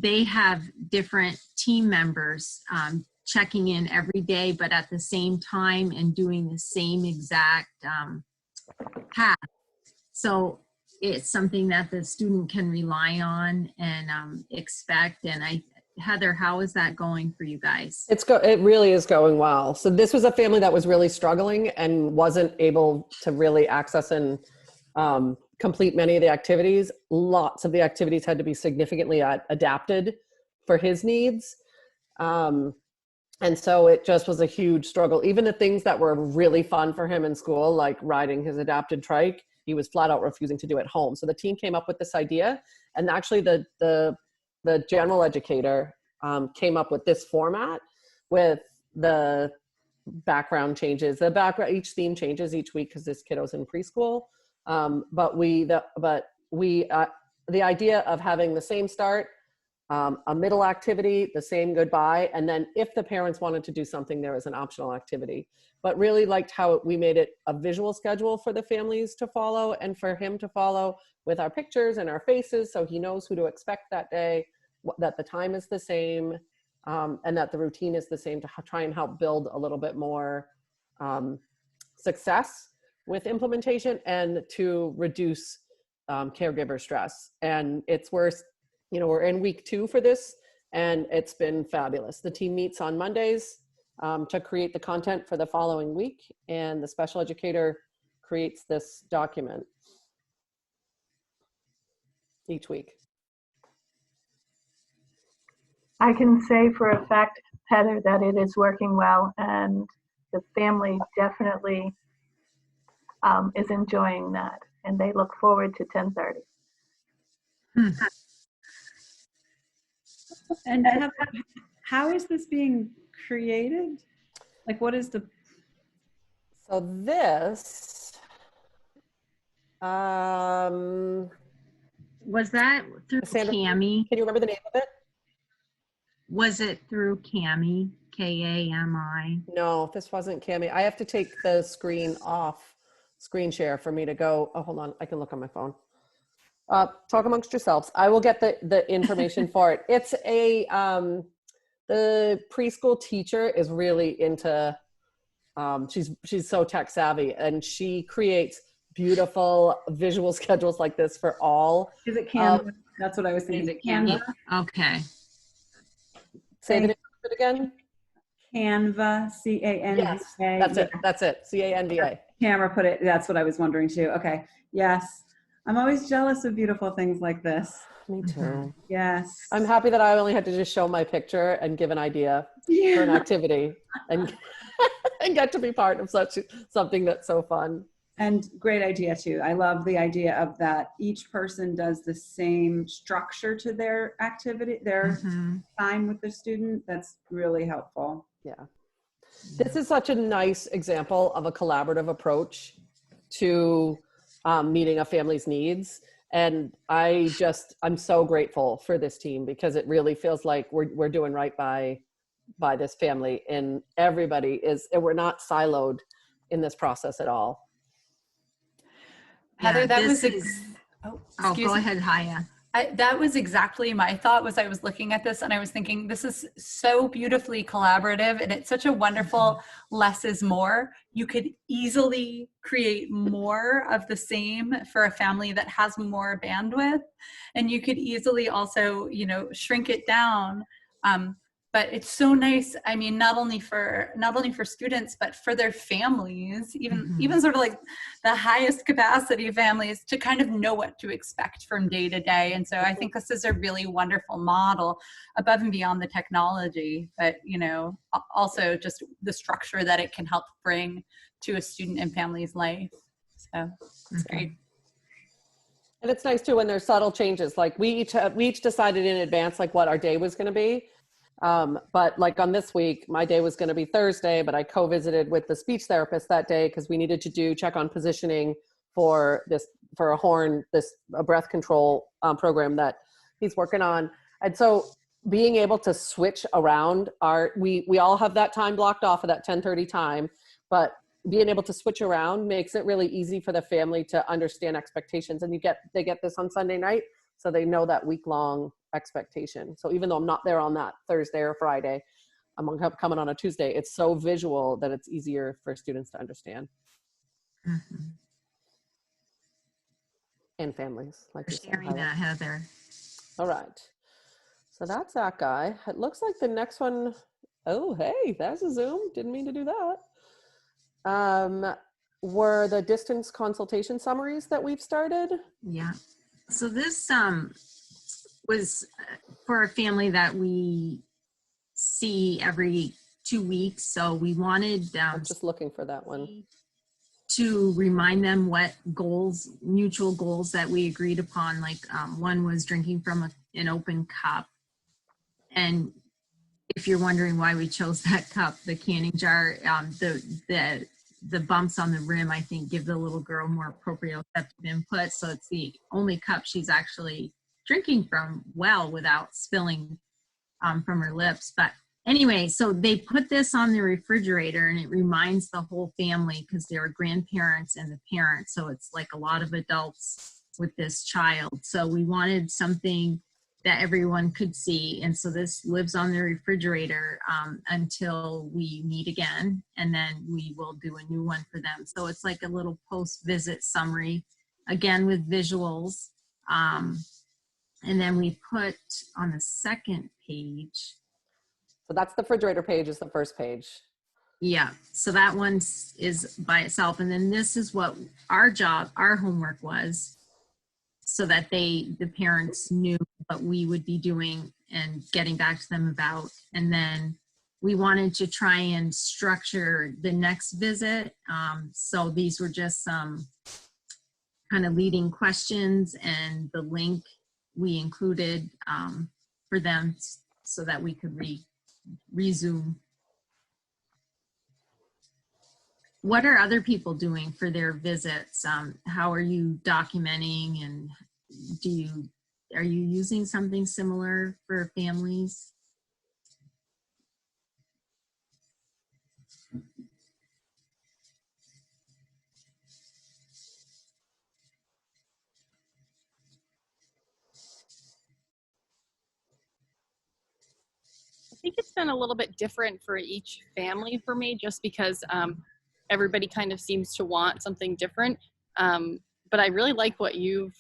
they have different team members checking in every day, but at the same time and doing the same exact task. So it's something that the student can rely on and expect. And Heather, how is that going for you guys? It really is going well. So this was a family that was really struggling and wasn't able to really access and complete many of the activities. Lots of the activities had to be significantly adapted for his needs. And so it just was a huge struggle. Even the things that were really fun for him in school, like riding his adapted trike, he was flat out refusing to do at home. So the team came up with this idea, and actually the general educator came up with this format with the background changes. Each theme changes each week because this kiddo's in preschool. The idea of having the same start, a middle activity, the same goodbye, and then if the parents wanted to do something, there was an optional activity. But really liked how we made it a visual schedule for the families to follow and for him to follow with our pictures and our faces, so he knows who to expect that day, that the time is the same, and that the routine is the same, to try and help build a little bit more success with implementation and to reduce caregiver stress. And it's worse, you know, we're in week 2 for this and it's been fabulous. The team meets on Mondays to create the content for the following week, and the special educator creates this document each week. I can say for a fact, Heather, that it is working well, and the family definitely is enjoying that, and they look forward to 10:30. And how is this being created? Like, what is the? So this, Was that through Sandra, Kami? Can you remember the name of it? Was it through Kami? Kami? No, this wasn't Kami. I have to take the screen off screen share for me to go. Oh, hold on. I can look on my phone. Talk amongst yourselves. I will get the information for it. It's a, the preschool teacher is really into, she's so tech savvy, and she creates beautiful visual schedules like this for all. Is it Canva? That's what I was thinking. Is it Canva? Okay. Say the name of it again. Canva, C-A-N-V-A. Yes, that's it. That's it. C-A-N-V-A. Camera put it. That's what I was wondering too. Okay. Yes. I'm always jealous of beautiful things like this. Me too. Yes. I'm happy that I only had to just show my picture and give an idea for an activity, and and get to be part of something that's so fun. And great idea too. I love the idea of that each person does the same structure to their activity, their time with the student. That's really helpful. Yeah. This is such a nice example of a collaborative approach to meeting a family's needs. And I'm so grateful for this team, because it really feels like we're doing right by this family, and everybody is, and we're not siloed in this process at all. Heather, that was go ahead, Haya. That was exactly my thought. Was I was looking at this and I was thinking, this is so beautifully collaborative, and it's such a wonderful less is more. You could easily create more of the same for a family that has more bandwidth, and you could easily also, shrink it down. But it's so nice. I mean, not only for students, but for their families, even sort of like the highest capacity families, to kind of know what to expect from day to day. And so I think this is a really wonderful model above and beyond the technology, but, also just the structure that it can help bring to a student and family's life. So it's great. And it's nice too when there's subtle changes. Like we each decided in advance like what our day was going to be. But like on this week, my day was going to be Thursday, but I co-visited with the speech therapist that day because we needed to check on positioning for a breath control program that he's working on. And so being able to switch around we all have that time blocked off of that 10:30 time, but being able to switch around makes it really easy for the family to understand expectations. And they get this on Sunday night, so they know that week-long expectation. So even though I'm not there on that Thursday or Friday, I'm coming on a Tuesday, it's so visual that it's easier for students to understand. And families, like you're sharing that, Heather. All right. So that's that guy. It looks like the next one, oh, hey, there's a Zoom. Didn't mean to do that. Were the distance consultation summaries that we've started? Yeah. So this was for a family that we see every 2 weeks. So we wanted I'm just looking for that one to remind them what mutual goals that we agreed upon. Like one was drinking from an open cup. And if you're wondering why we chose that cup, the canning jar, the bumps on the rim, I think, give the little girl more proprioceptive input. So it's the only cup she's actually drinking from well without spilling from her lips. But anyway, so they put this on the refrigerator, and it reminds the whole family, because there are grandparents and the parents. So it's like a lot of adults with this child. So we wanted something that everyone could see. And so this lives on the refrigerator until we meet again, and then we will do a new one for them. So it's like a little post-visit summary, again with visuals. And then we put on the second page. So that's the refrigerator page is the first page. Yeah, so that one is by itself. And then this is what our homework was, so that the parents knew what we would be doing and getting back to them about. And then we wanted to try and structure the next visit. So these were just some kind of leading questions, and the link we included for them so that we could resume. What are other people doing for their visits? How are you documenting, and are you using something similar for families? I think it's been a little bit different for each family for me, just because everybody kind of seems to want something different. But I really like what you've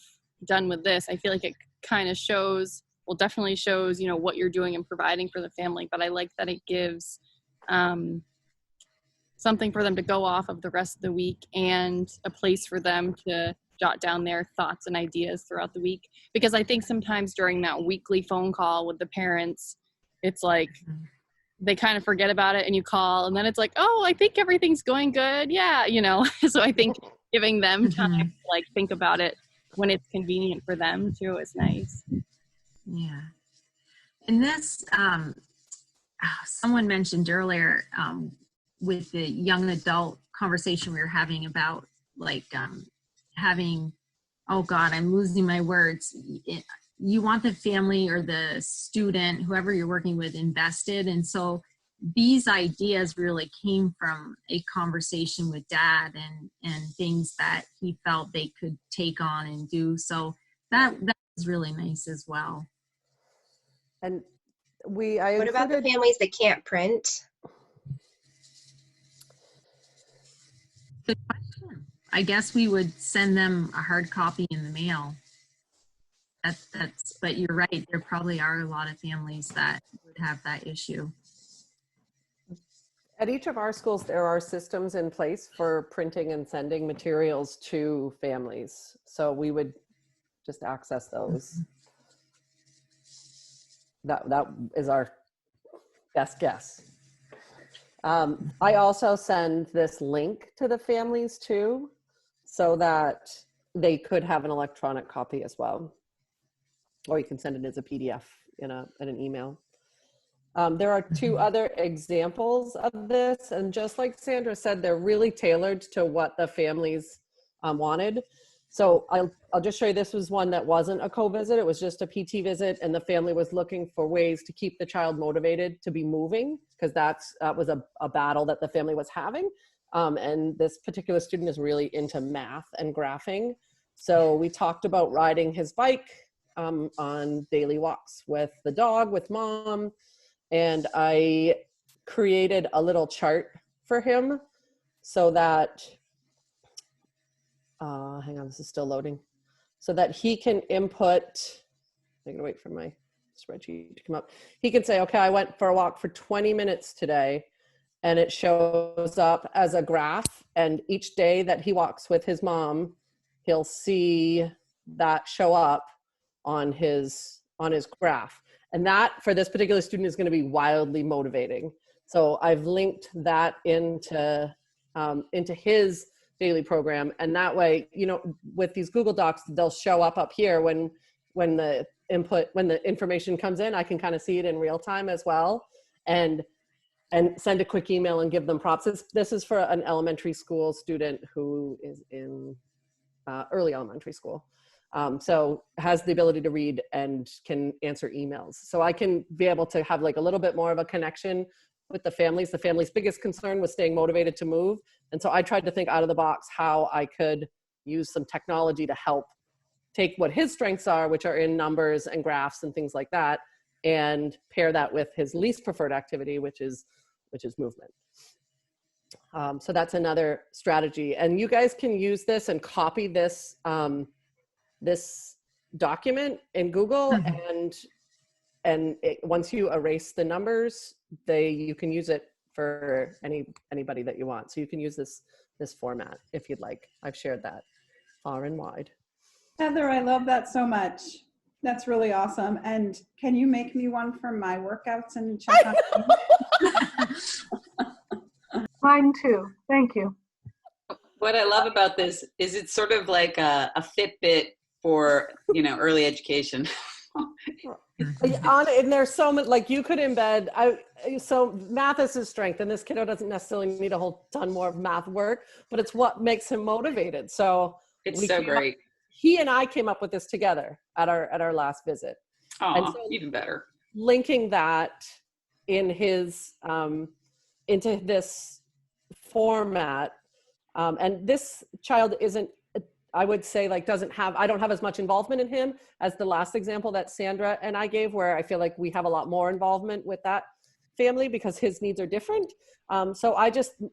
done with this. I feel like it kind of shows, well, definitely shows, what you're doing and providing for the family. But I like that it gives something for them to go off of the rest of the week, and a place for them to jot down their thoughts and ideas throughout the week. Because I think sometimes during that weekly phone call with the parents, it's like they kind of forget about it, and you call, and then it's like, oh, I think everything's going good. Yeah. So I think giving them time to like think about it when it's convenient for them too is nice. Yeah. And this, someone mentioned earlier with the young adult conversation we were having about like having, oh God, I'm losing my words. You want the family or the student, whoever you're working with, invested. And so these ideas really came from a conversation with Dad and things that he felt they could take on and do. So that was really nice as well. And what about the families that can't print? Good question. I guess we would send them a hard copy in the mail. But you're right, there probably are a lot of families that would have that issue. At each of our schools, there are systems in place for printing and sending materials to families. So we would just access those. That is our best guess. I also send this link to the families too, so that they could have an electronic copy as well. Or you can send it as a PDF in an email. There are two other examples of this, and just like Sandra said, they're really tailored to what the families wanted. So I'll just show you, this was one that wasn't a co-visit, it was just a PT visit, and the family was looking for ways to keep the child motivated to be moving, because that was a battle that the family was having. And this particular student is really into math and graphing. So we talked about riding his bike on daily walks with the dog, with mom, and I created a little chart for him so that, hang on, this is still loading, so that he can input, I'm gonna wait for my spreadsheet to come up. He can say, okay, I went for a walk for 20 minutes today, and it shows up as a graph, and each day that he walks with his mom, he'll see that show up on his graph. And that for this particular student is going to be wildly motivating. So I've linked that into his daily program, and that way, with these Google Docs, they'll show up here when the information comes in. I can kind of see it in real time as well, and send a quick email and give them props. This is for an elementary school student who is in early elementary school. So has the ability to read and can answer emails. So I can be able to have like a little bit more of a connection with the families. The family's biggest concern was staying motivated to move. And so I tried to think out of the box how I could use some technology to help take what his strengths are, which are in numbers and graphs and things like that, and pair that with his least preferred activity, which is movement. So that's another strategy. And you guys can use this and copy this, this document in Google, and once you erase the numbers, you can use it for anybody that you want. So you can use this format if you'd like. I've shared that far and wide. Heather, I love that so much. That's really awesome. And can you make me one for my workouts and check on Mine too. Thank you. What I love about this is it's sort of like a Fitbit for, early education. And there's so much, like you could embed, so math is his strength, and this kiddo doesn't necessarily need a whole ton more of math work, but it's what makes him motivated. So it's so great. He and I came up with this together at our last visit. And Oh, so even better. linking that in his, into this format, and this child isn't, I would say, like, I don't have as much involvement in him as the last example that Sandra and I gave, where I feel like we have a lot more involvement with that family because his needs are different. So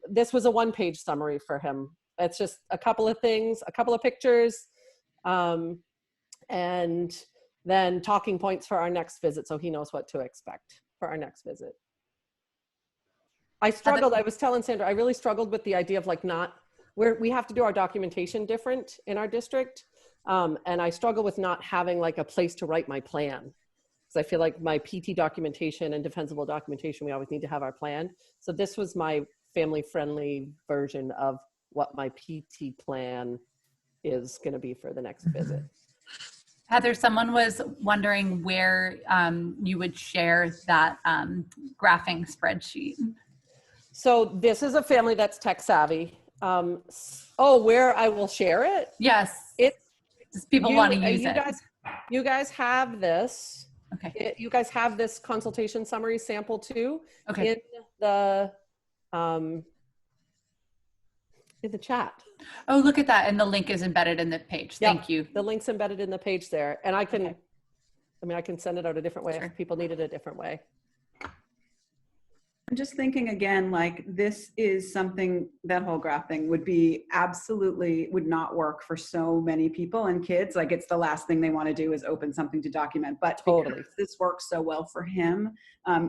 this was a one-page summary for him. It's just a couple of things, a couple of pictures, and then talking points for our next visit, so he knows what to expect for our next visit. I was telling Sandra, I really struggled with the idea of we have to do our documentation different in our district. And I struggle with not having like a place to write my plan. Because I feel like my PT documentation and defensible documentation, we always need to have our plan. So this was my family-friendly version of what my PT plan is going to be for the next visit. Heather, someone was wondering where you would share that graphing spreadsheet. So this is a family that's tech savvy. Where I will share it? Yes. It's people want to use it. You guys have this. Okay. You guys have this consultation summary sample too. Okay. In the chat. Oh, look at that. And the link is embedded in the page. Yep. Thank you. The link's embedded in the page there. And I can send it out a different way if people need it a different way. I'm just thinking again, like this is something, that whole graph thing would not work for so many people and kids. Like it's the last thing they want to do is open something to document, but totally, because this works so well for him.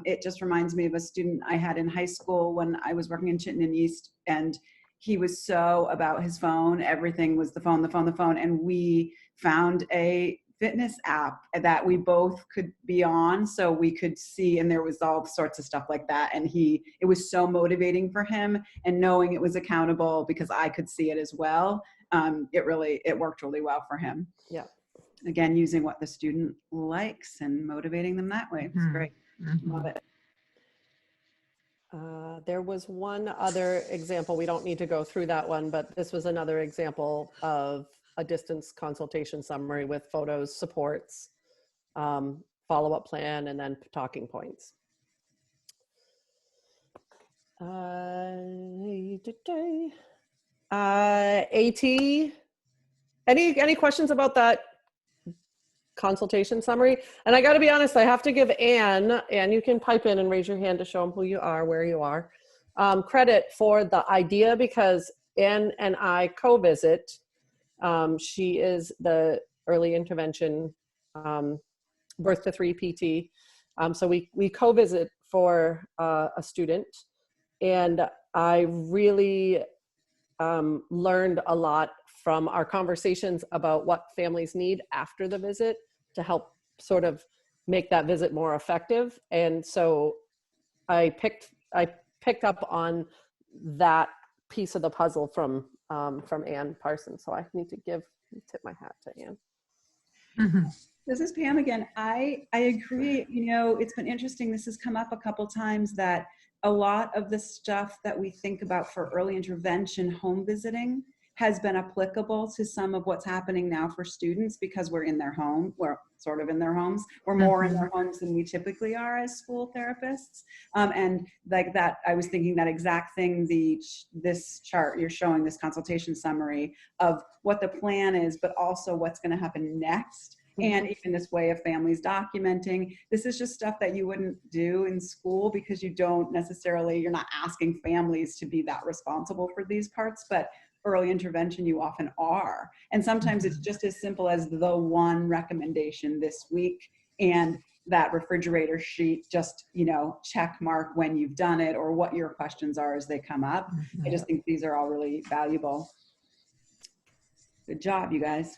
It just reminds me of a student I had in high school when I was working in Chittenden East, and he was so about his phone. Everything was the phone. And we found a fitness app that we both could be on, so we could see, and there was all sorts of stuff like that. And it was so motivating for him, and knowing it was accountable because I could see it as well. It worked really well for him. Yeah. Again, using what the student likes and motivating them that way. It's great. Love it. There was one other example. We don't need to go through that one, but this was another example of a distance consultation summary with photos, supports, follow-up plan, and then talking points. AT, any questions about that consultation summary? And I got to be honest, I have to give Anne, you can pipe in and raise your hand to show them who you are, where you are, credit for the idea, because Anne and I co-visit. She is the early intervention birth to 3 PT. So we co-visit for a student, and I really learned a lot from our conversations about what families need after the visit to help sort of make that visit more effective. And so I picked up on that piece of the puzzle from Ann Parsons. So I need to tip my hat to Ann. Mm-hmm. This is Pam again. I agree. It's been interesting. This has come up a couple times that a lot of the stuff that we think about for early intervention home visiting has been applicable to some of what's happening now for students, because we're in their home. We're sort of in their homes. We're more in their homes than we typically are as school therapists. And like that, I was thinking that exact thing, this chart you're showing, this consultation summary of what the plan is, but also what's going to happen next. And even this way of families documenting. This is just stuff that you wouldn't do in school because you're not asking families to be that responsible for these parts. But early intervention you often are. And sometimes it's just as simple as the one recommendation this week and that refrigerator sheet, just, check mark when you've done it or what your questions are as they come up. I just think these are all really valuable. Good job, you guys.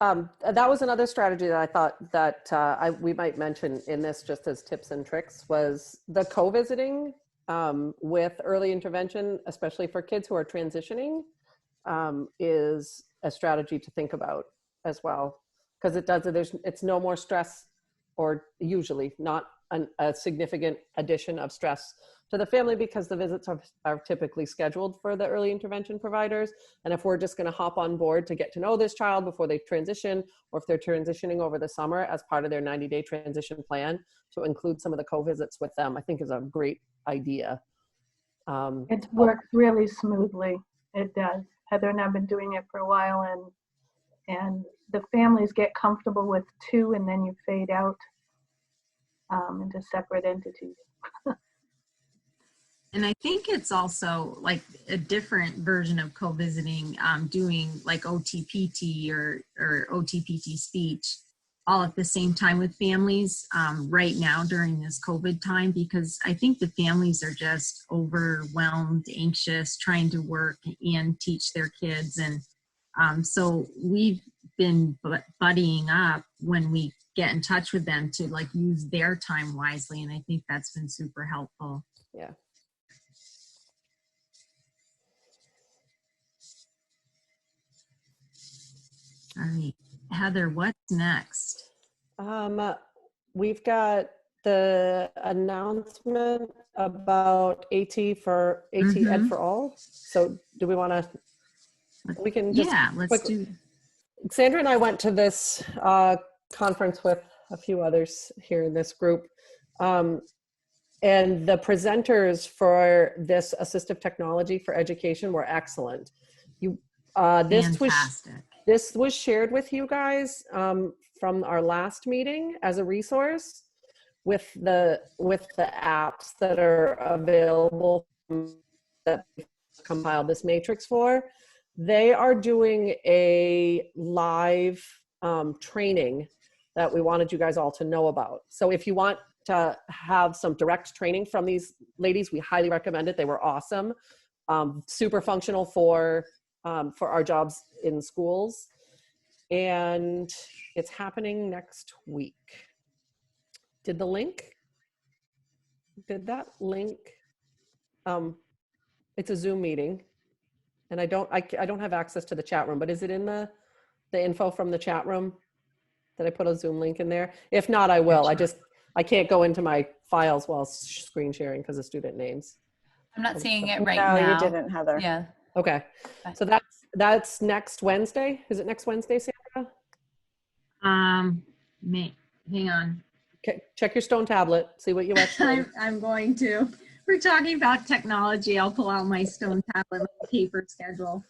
That was another strategy that I thought that we might mention in this, just as tips and tricks, was the co-visiting with early intervention, especially for kids who are transitioning, is a strategy to think about as well, because it's no more stress, or usually not a significant addition of stress to the family, because the visits are typically scheduled for the early intervention providers. And if we're just going to hop on board to get to know this child before they transition, or if they're transitioning over the summer as part of their 90-day transition plan, to include some of the co-visits with them, I think is a great idea. It works really smoothly. It does. Heather and I have been doing it for a while, and the families get comfortable with two, and then you fade out into separate entities. And I think it's also like a different version of co-visiting, doing like OTPT or OTPT speech all at the same time with families right now during this COVID time, because I think the families are just overwhelmed, anxious, trying to work and teach their kids. And so we've been buddying up when we get in touch with them to like use their time wisely. And I think that's been super helpful. Yeah. All right, Heather, what's next? We've got the announcement about AT Ed for All. So do we want to, we can just, let's do. Sandra and I went to this conference with a few others here in this group. And the presenters for this assistive technology for education were excellent. This was shared with you guys from our last meeting as a resource with the apps that are available that we've compiled this matrix for. They are doing a live training that we wanted you guys all to know about. So if you want to have some direct training from these ladies, we highly recommend it. They were awesome, super functional for our jobs in schools, and it's happening next week. Did that link, it's a Zoom meeting, and I don't have access to the chat room, but is it in the info from the chat room? Did I put a Zoom link in there? If not, I will. I can't go into my files while screen sharing because of student names. I'm not seeing it right now. No, you didn't, Heather. Yeah. Okay. So that's next Wednesday. Is it next Wednesday, Sandra? Hang on. Okay. Check your Stone tablet. See what you actually. I'm going to. We're talking about technology. I'll pull out my Stone tablet with the paper schedule.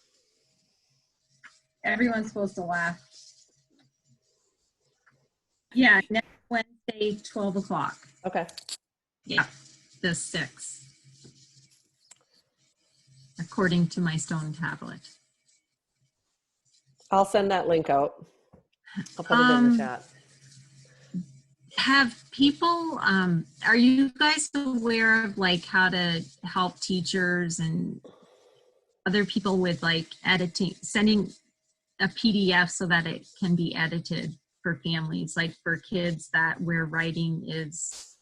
Everyone's supposed to laugh. Yeah, next Wednesday, 12 o'clock. Okay. Yeah, the 6th. According to my Stone tablet. I'll send that link out. I'll put it in the chat. Have people, are you guys aware of like how to help teachers and other people with like editing, sending a PDF so that it can be edited for families, like for kids where writing is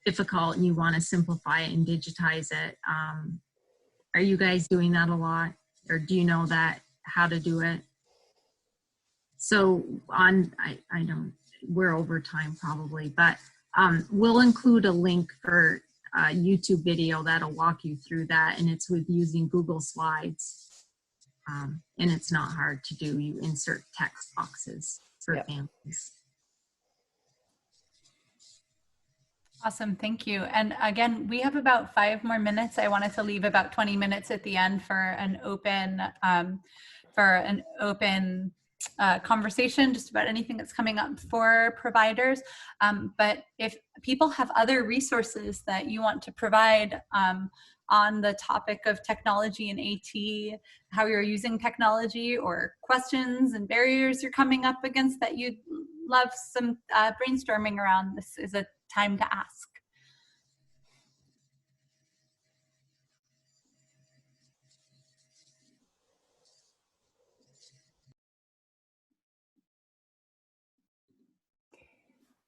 difficult and you want to simplify it and digitize it? Are you guys doing that a lot, or do you know how to do it? So I don't, we're over time probably, but we'll include a link for a YouTube video that'll walk you through that, and it's with using Google Slides. And it's not hard to do. You insert text boxes for families. Awesome, thank you. And again, we have about 5 more minutes. I wanted to leave about 20 minutes at the end for an open conversation just about anything that's coming up for providers. But if people have other resources that you want to provide on the topic of technology and AT, how you're using technology, or questions and barriers you're coming up against that you'd love some brainstorming around, this is a time to ask.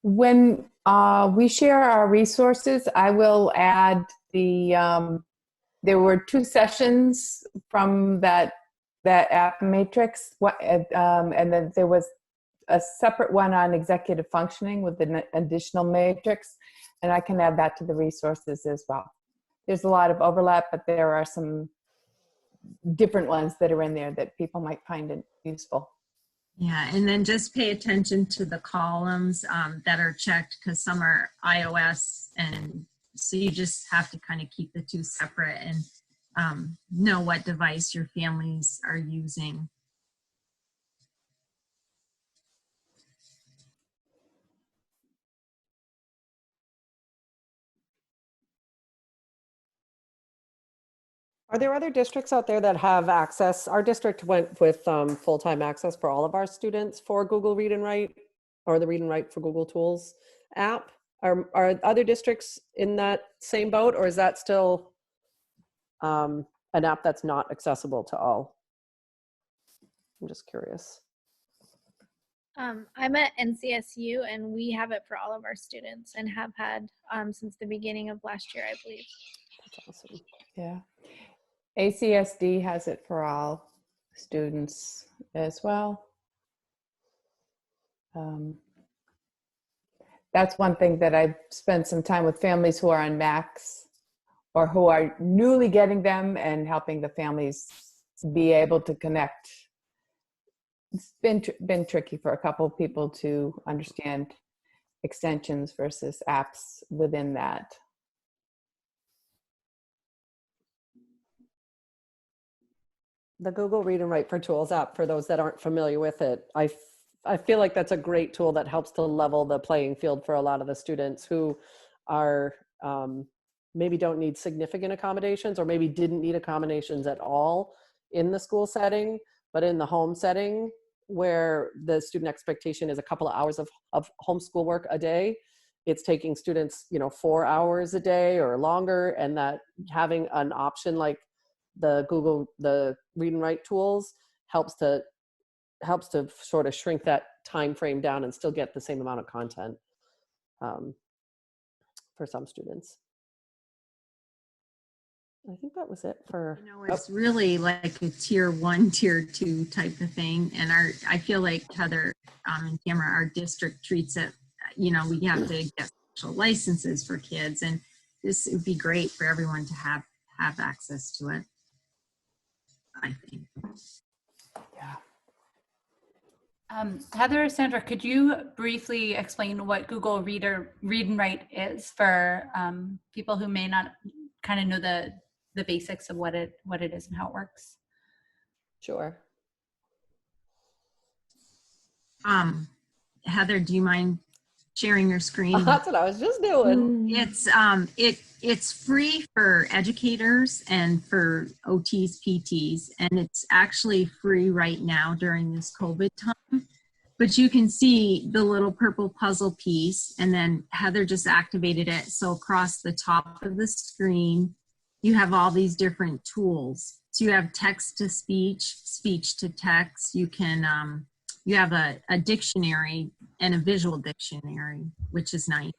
When we share our resources, I will add the, there were 2 sessions from that app matrix, and then there was a separate one on executive functioning with an additional matrix, and I can add that to the resources as well. There's a lot of overlap, but there are some different ones that are in there that people might find it useful. Yeah, and then just pay attention to the columns that are checked, because some are iOS, and so you just have to kind of keep the 2 separate and know what device your families are using. Are there other districts out there that have access? Our district went with full-time access for all of our students for Google Read and Write, or the Read and Write for Google Tools app. Are other districts in that same boat, or is that still an app that's not accessible to all? I'm just curious. I'm at NCSU, and we have it for all of our students and have had since the beginning of last year, I believe. That's awesome. Yeah. ACSD has it for all students as well. That's one thing that I've spent some time with families who are on Macs or who are newly getting them, and helping the families be able to connect. It's been tricky for a couple of people to understand extensions versus apps within that. The Google Read and Write for Tools app, for those that aren't familiar with it, I feel like that's a great tool that helps to level the playing field for a lot of the students who are maybe don't need significant accommodations, or maybe didn't need accommodations at all in the school setting, but in the home setting where the student expectation is a couple of hours of homeschool work a day. It's taking students, 4 hours a day or longer, and that having an option like the Read and Write tools helps to sort of shrink that time frame down and still get the same amount of content for some students. I think that was it for. It's really like a tier 1, tier 2 type of thing, and I feel like Heather and Tamara, our district treats it. We have to get special licenses for kids, and this would be great for everyone to have access to it, I think. Yeah. Heather or Sandra, could you briefly explain what Google Read and Write is for people who may not kind of know the basics of what it is and how it works? Sure. Heather, do you mind sharing your screen? That's what I was just doing. It's free for educators and for OTs, PTs, and it's actually free right now during this COVID time. But you can see the little purple puzzle piece, and then Heather just activated it. So across the top of the screen, you have all these different tools. So you have text to speech, speech to text. You can, you have a dictionary and a visual dictionary, which is nice.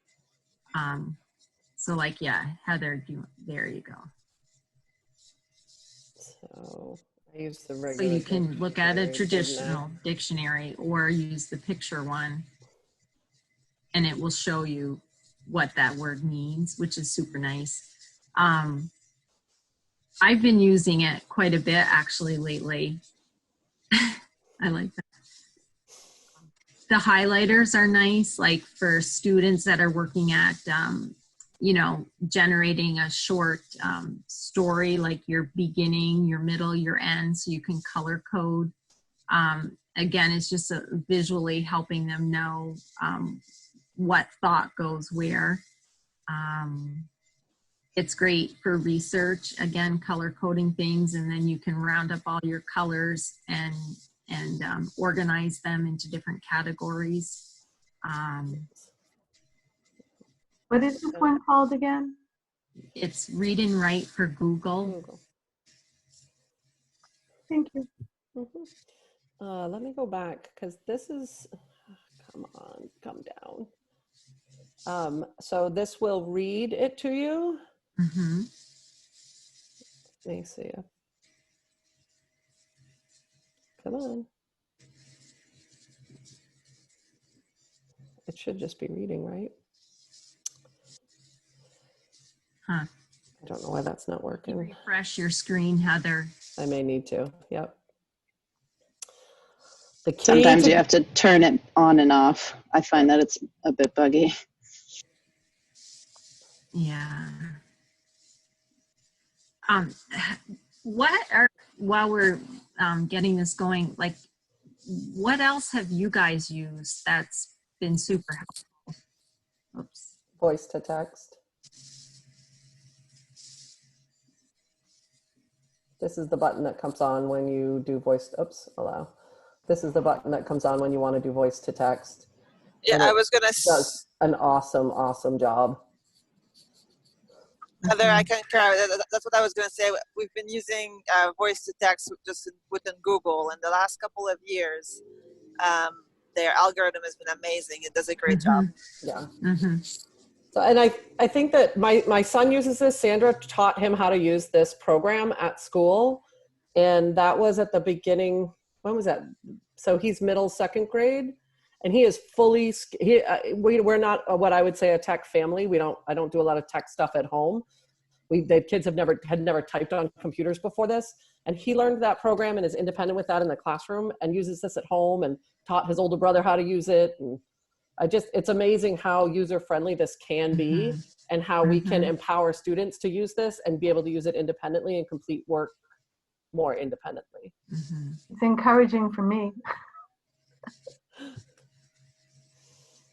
So like, yeah, Heather, there you go. So I use the regular. So you can look at a traditional dictionary or use the picture one, and it will show you what that word means, which is super nice. I've been using it quite a bit actually lately. I like that. The highlighters are nice, like for students that are working at, generating a short story, like your beginning, your middle, your end, so you can color code. again, it's just visually helping them know what thought goes where. It's great for research, again, color coding things, and then you can round up all your colors and organize them into different categories. What is this one called again? It's Read and Write for Google. Thank you. Let me go back because this is, come on, come down. So this will read it to you. Mm-hmm. Let me see. Come on. It should just be reading, right? Huh. I don't know why that's not working. Refresh your screen, Heather. I may need to. Yep. The key Sometimes you have to turn it on and off. I find that it's a bit buggy. Yeah. While we're getting this going, like, what else have you guys used that's been super helpful? Oops. Voice to text. This is the button that comes on when you do voice, allow. This is the button that comes on when you want to do voice to text. Yeah, I was gonna does an awesome job. Heather, I concur. That's what I was gonna say. We've been using voice to text just within Google, and the last couple of years, their algorithm has been amazing. It does a great job. Yeah. So, and I think that my son uses this. Sandra taught him how to use this program at school, and that was at the beginning. When was that? So he's middle second grade, and he is fully. We're not what I would say a tech family. I don't do a lot of tech stuff at home. The kids had never typed on computers before this, and he learned that program and is independent with that in the classroom and uses this at home and taught his older brother how to use it. And it's amazing how user-friendly this can be and how we can empower students to use this and be able to use it independently and complete work more independently. It's encouraging for me.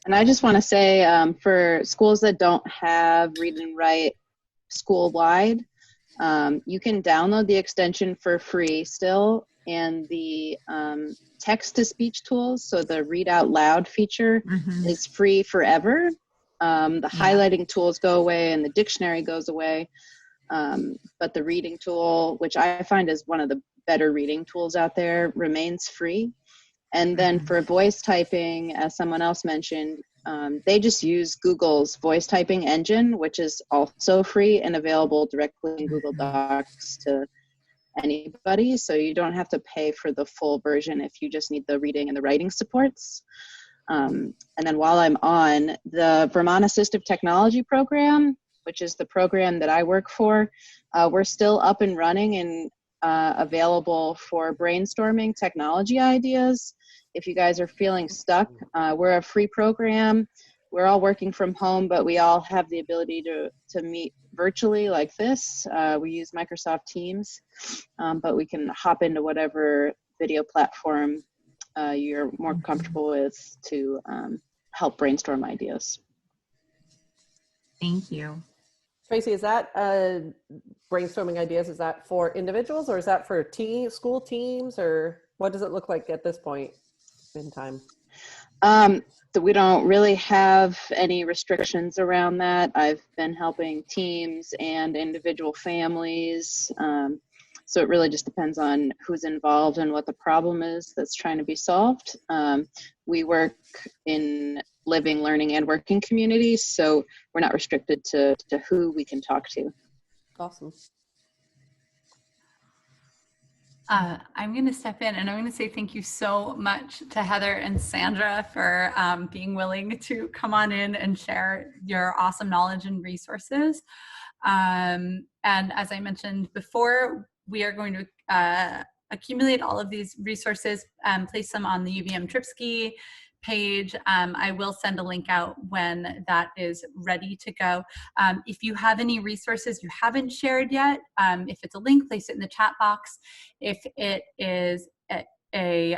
And I just want to say for schools that don't have Read and Write school-wide, you can download the extension for free still, and the text-to-speech tools, so the read out loud feature is free forever. The highlighting tools go away and the dictionary goes away, but the reading tool, which I find is one of the better reading tools out there, remains free. And then for voice typing, as someone else mentioned, they just use Google's voice typing engine, which is also free and available directly in Google Docs to anybody. So you don't have to pay for the full version if you just need the reading and the writing supports. And then while I'm on, the Vermont Assistive Technology Program, which is the program that I work for, we're still up and running and available for brainstorming technology ideas. If you guys are feeling stuck, we're a free program. We're all working from home, but we all have the ability to meet virtually like this. We use Microsoft Teams, but we can hop into whatever video platform you're more comfortable with to help brainstorm ideas. Thank you. Tracy, is that brainstorming ideas, is that for individuals or is that for school teams, or what does it look like at this point in time? We don't really have any restrictions around that. I've been helping teams and individual families. So it really just depends on who's involved and what the problem is that's trying to be solved. We work in living, learning, and working communities, so we're not restricted to who we can talk to. Awesome. I'm going to step in and I'm going to say thank you so much to Heather and Sandra for being willing to come on in and share your awesome knowledge and resources. And as I mentioned before, we are going to accumulate all of these resources and place them on the UVM Tripsky page. I will send a link out when that is ready to go. If you have any resources you haven't shared yet, if it's a link, place it in the chat box. If it is a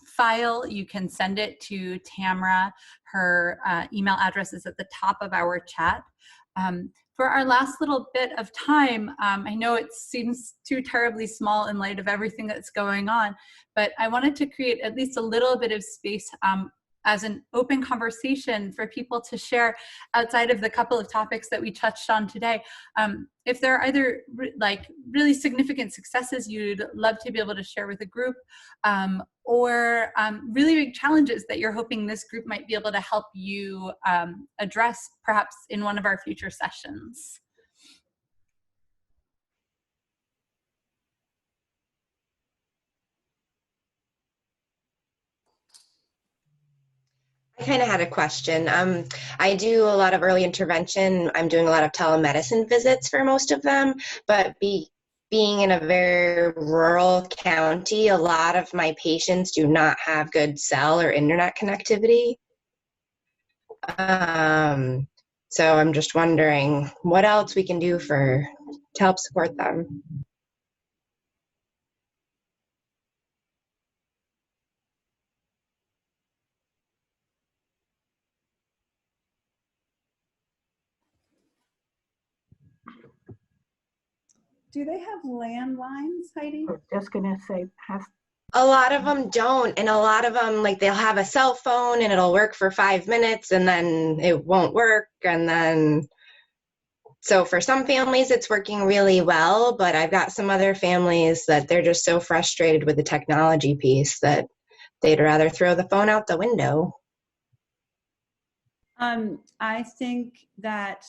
file, you can send it to Tamara. Her email address is at the top of our chat. For our last little bit of time, I know it seems too terribly small in light of everything that's going on, but I wanted to create at least a little bit of space as an open conversation for people to share outside of the couple of topics that we touched on today. If there are either really significant successes you'd love to be able to share with a group, or really big challenges that you're hoping this group might be able to help you address perhaps in one of our future sessions. I kind of had a question. I do a lot of early intervention. I'm doing a lot of telemedicine visits for most of them, but being in a very rural county, a lot of my patients do not have good cell or internet connectivity. So I'm just wondering what else we can do to help support them. Do they have landlines, Heidi? I was just gonna say, A lot of them don't, and a lot of them, like, they'll have a cell phone and it'll work for 5 minutes and then it won't work, and then so for some families it's working really well, but I've got some other families that they're just so frustrated with the technology piece that they'd rather throw the phone out the window. I think that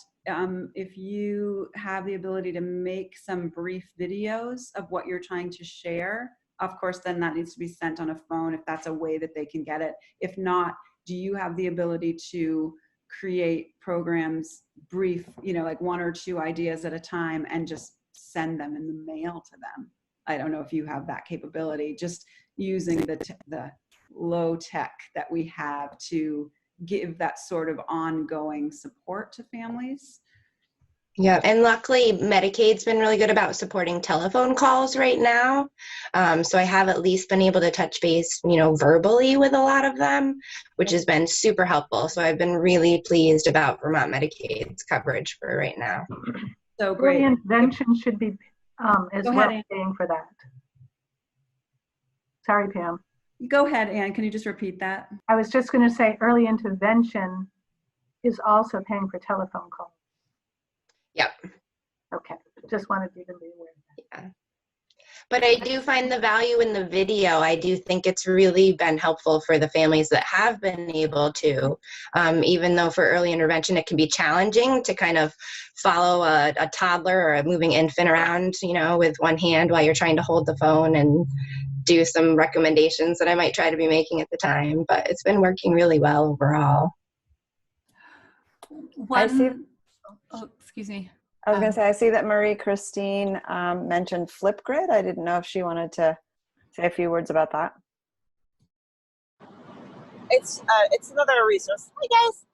if you have the ability to make some brief videos of what you're trying to share, of course, then that needs to be sent on a phone if that's a way that they can get it. If not, do you have the ability to create programs, brief, like 1 or 2 ideas at a time and just send them in the mail to them? I don't know if you have that capability, just using the low tech that we have to give that sort of ongoing support to families. Yeah, and luckily Medicaid's been really good about supporting telephone calls right now. So I have at least been able to touch base, verbally with a lot of them, which has been super helpful. So I've been really pleased about Vermont Medicaid's coverage for right now. So great. Early intervention should be as well paying for that. Sorry, Pam. Go ahead, Anne. Can you just repeat that? I was just going to say early intervention is also paying for telephone calls. Yep. Okay. Just wanted you to be aware of that. Yeah. But I do find the value in the video. I do think it's really been helpful for the families that have been able to, even though for early intervention it can be challenging to kind of follow a toddler or a moving infant around, with one hand while you're trying to hold the phone and do some recommendations that I might try to be making at the time. But it's been working really well overall. Excuse me. I was going to say, I see that Marie Christine mentioned Flipgrid. I didn't know if she wanted to say a few words about that. It's another resource. Hi guys.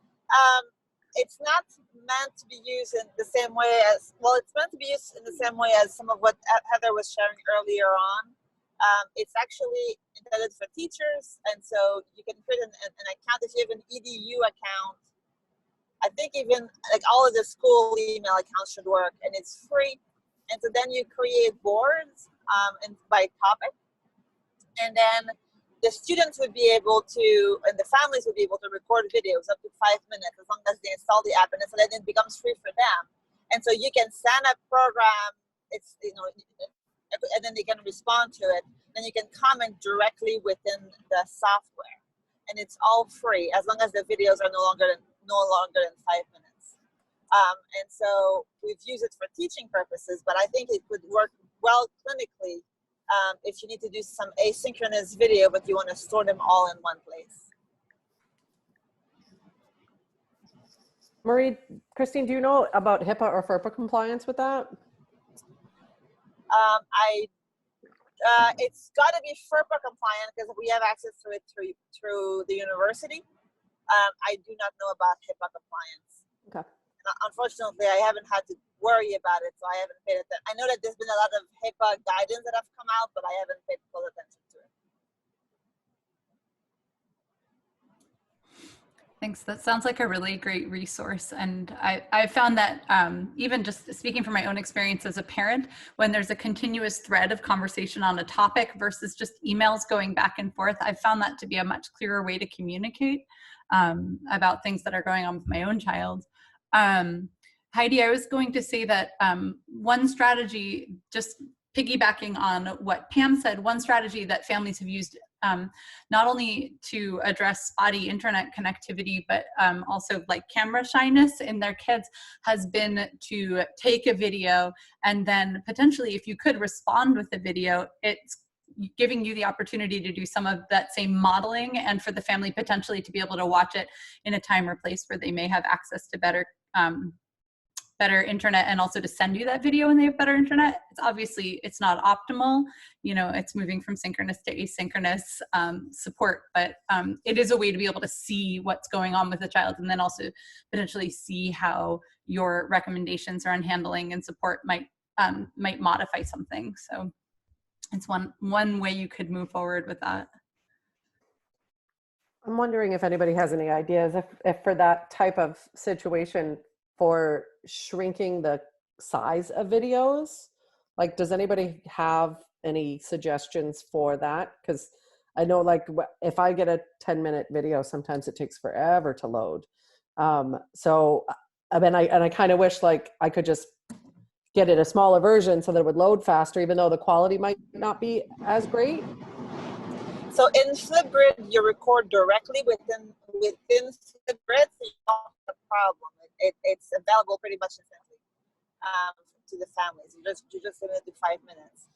It's not meant to be used in the same way as, well, it's meant to be used in the same way as some of what Heather was sharing earlier on. It's actually intended for teachers, and so you can create an account. If you have an EDU account, I think even like all of the school email accounts should work, and it's free. And so then you create boards and by topic, and then the students would be able to, and the families would be able to record videos up to 5 minutes as long as they install the app, and so then it becomes free for them. And so you can send a program, it's and then they can respond to it. Then you can comment directly within the software, and it's all free as long as the videos are no longer than 5 minutes. And so we've used it for teaching purposes, but I think it would work well clinically if you need to do some asynchronous video, but you want to store them all in one place. Marie Christine, do you know about HIPAA or FERPA compliance with that? It's got to be FERPA compliant because we have access to it through the university. I do not know about HIPAA compliance. Okay. Unfortunately, I haven't had to worry about it, so I haven't paid attention. I know that there's been a lot of HIPAA guidance that have come out, but I haven't paid full attention to it. Thanks. That sounds like a really great resource. And I found that even just speaking from my own experience as a parent, when there's a continuous thread of conversation on a topic versus just emails going back and forth, I've found that to be a much clearer way to communicate about things that are going on with my own child. Heidi, I was going to say that one strategy, just piggybacking on what Pam said, one strategy that families have used not only to address spotty internet connectivity, but also like camera shyness in their kids, has been to take a video and then potentially, if you could respond with a video, it's giving you the opportunity to do some of that same modeling and for the family potentially to be able to watch it in a time or place where they may have access to better internet, and also to send you that video when they have better internet. It's obviously, it's not optimal, you know, it's moving from synchronous to asynchronous support, but it is a way to be able to see what's going on with the child, and then also potentially see how your recommendations around handling and support might modify something. So it's one way you could move forward with that. I'm wondering if anybody has any ideas if for that type of situation, for shrinking the size of videos, like, does anybody have any suggestions for that? Because I know, like, if I get a 10-minute video, sometimes it takes forever to load. So I mean, I kind of wish like I could just get it a smaller version so that it would load faster, even though the quality might not be as great. So in Flipgrid, you record directly within Flipgrid, so you don't have a problem. It's available pretty much instantly to the families. You just limit it to 5 minutes.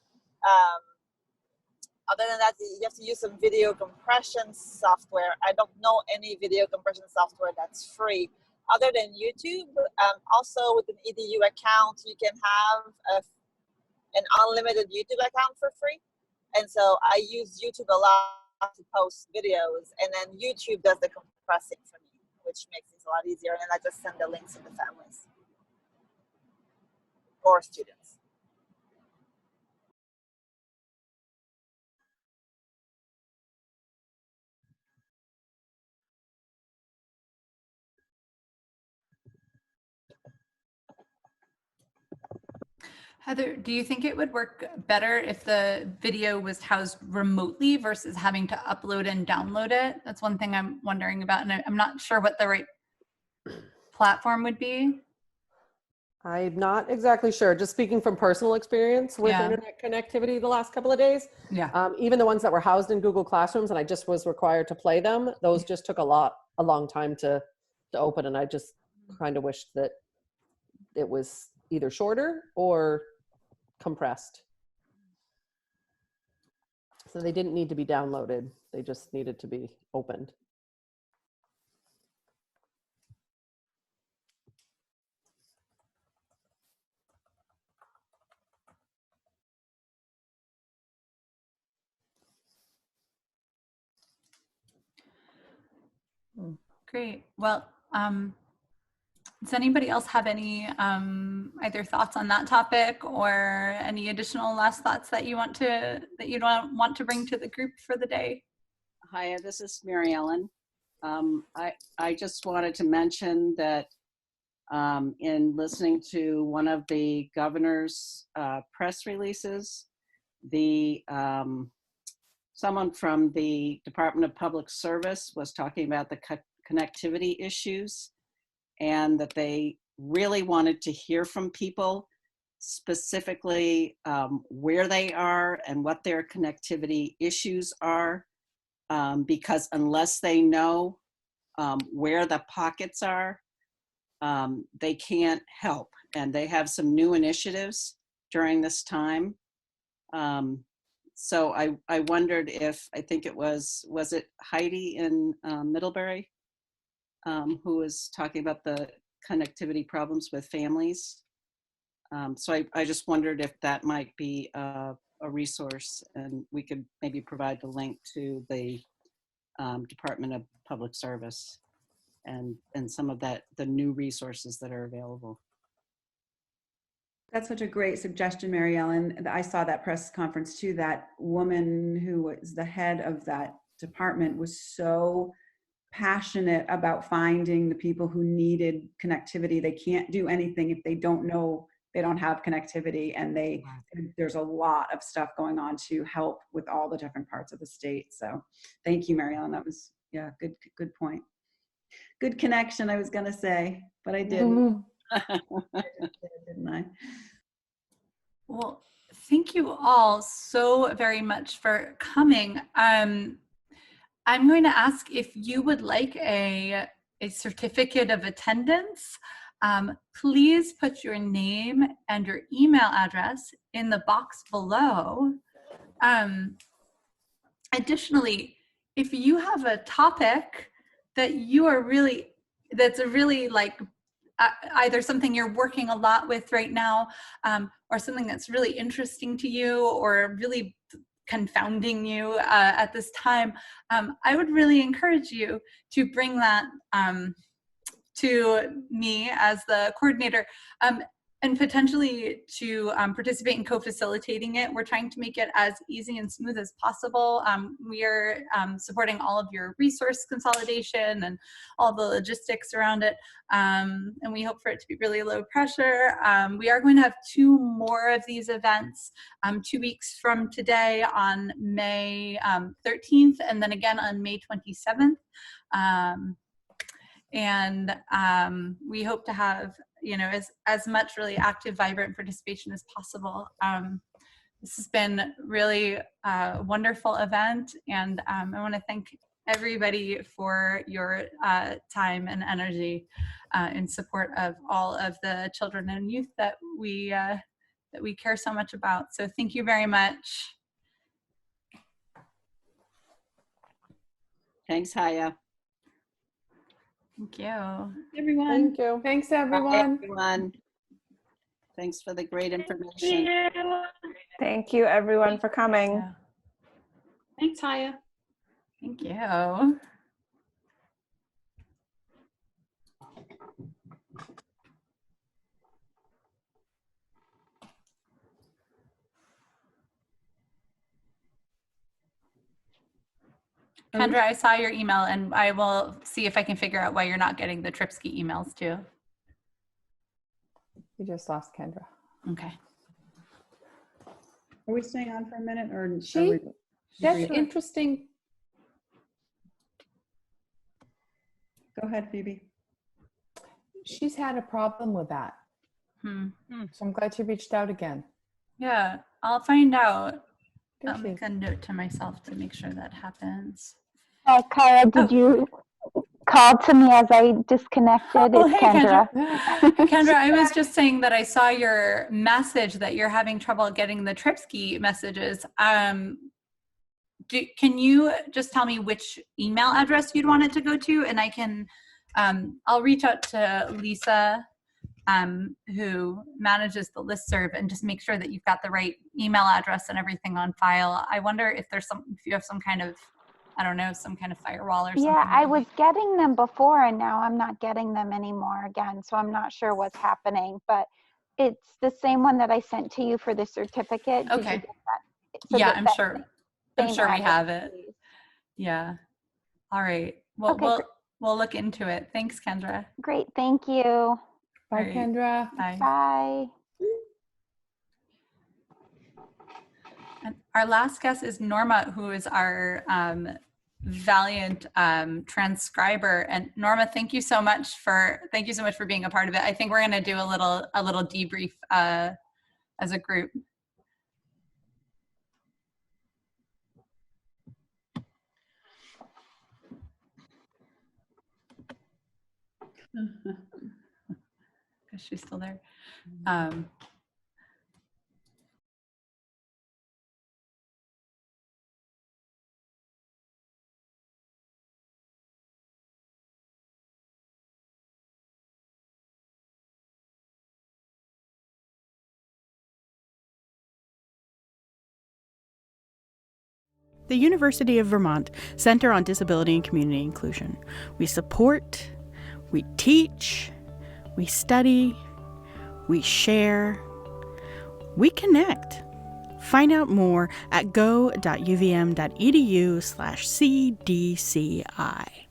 Other than that, you have to use some video compression software. I don't know any video compression software that's free, other than YouTube. Also, with an EDU account, you can have an unlimited YouTube account for free. And so I use YouTube a lot to post videos, and then YouTube does the compressing for me, which makes it a lot easier. And then I just send the links to the families or students. Heather, do you think it would work better if the video was housed remotely versus having to upload and download it? That's one thing I'm wondering about, and I'm not sure what the right platform would be. I'm not exactly sure. Just speaking from personal experience with internet connectivity the last couple of days. Yeah. Even the ones that were housed in Google Classrooms and I just was required to play them, those just took a long time to open, and I just kind of wished that it was either shorter or compressed. So they didn't need to be downloaded. They just needed to be opened. Great. Well, does anybody else have any either thoughts on that topic or any additional last thoughts that you want to bring to the group for the day? Hi, this is Mary Ellen. I just wanted to mention that in listening to one of the governor's press releases, someone from the Department of Public Service was talking about the connectivity issues, and that they really wanted to hear from people specifically where they are and what their connectivity issues are, because unless they know where the pockets are, they can't help. And they have some new initiatives during this time. So I wondered if, I think it was it Heidi in Middlebury who was talking about the connectivity problems with families. So I just wondered if that might be a resource, and we could maybe provide the link to the Department of Public Service and some of the new resources that are available. That's such a great suggestion, Mary Ellen. I saw that press conference too. That woman who was the head of that department was so passionate about finding the people who needed connectivity. They can't do anything if they don't know they don't have connectivity, and there's a lot of stuff going on to help with all the different parts of the state. So thank you, Mary Ellen. That was, yeah, good point. Good connection, I was gonna say, but I didn't. I just did, didn't I? Well, thank you all so very much for coming. I'm going to ask if you would like a certificate of attendance. Please put your name and your email address in the box below. Additionally, if you have a topic that you are really, that's a really like either something you're working a lot with right now, or something that's really interesting to you or really confounding you at this time, I would really encourage you to bring that to me as the coordinator, and potentially to participate in co-facilitating it. We're trying to make it as easy and smooth as possible. We are supporting all of your resource consolidation and all the logistics around it. And we hope for it to be really low pressure. We are going to have 2 more of these events 2 weeks from today on May 13th, and then again on May 27th. And we hope to have, you know, as much really active, vibrant participation as possible. This has been really a wonderful event, and I want to thank everybody for your time and energy in support of all of the children and youth that we care so much about. So thank you very much. Thanks, Haya. Thank you. Everyone. Thank you. Thanks, everyone. Bye, everyone. Thanks for the great information. Thank you, everyone, for coming. Yeah. Thanks, Haya. Thank you. Kendra, I saw your email, and I will see if I can figure out why you're not getting the Tripsky emails too. You just lost Kendra. Okay. Are we staying on for a minute, or That's interesting. Go ahead, Phoebe. She's had a problem with that. So I'm glad she reached out again. Yeah, I'll find out. I'll make a note to myself to make sure that happens. Kara, did you call to me as I disconnected? Oh, it's hey, Kendra. Kendra, I was just saying that I saw your message that you're having trouble getting the Tripsky messages. Can you just tell me which email address you'd want it to go to? And I can, I'll reach out to Lisa, who manages the listserv, and just make sure that you've got the right email address and everything on file. I wonder if there's if you have some kind of, I don't know, some kind of firewall or something. Yeah, I was getting them before, and now I'm not getting them anymore again. So I'm not sure what's happening, but it's the same one that I sent to you for the certificate. Did you Okay. get that? So Yeah, that- I'm that sure. same I'm sure we address, have it. please. Yeah. All right. Well, Okay, we'll look into it. Thanks, Kendra. Great, thank you. Bye, All right. Kendra. Bye. Bye. And our last guest is Norma, who is our valiant transcriber. And Norma, thank you so much for being a part of it. I think we're going to do a little debrief as a group. Is she still there? The University of Vermont Center on Disability and Community Inclusion. We support, we teach, we study, we share, we connect. Find out more at go.uvm.edu/cdci.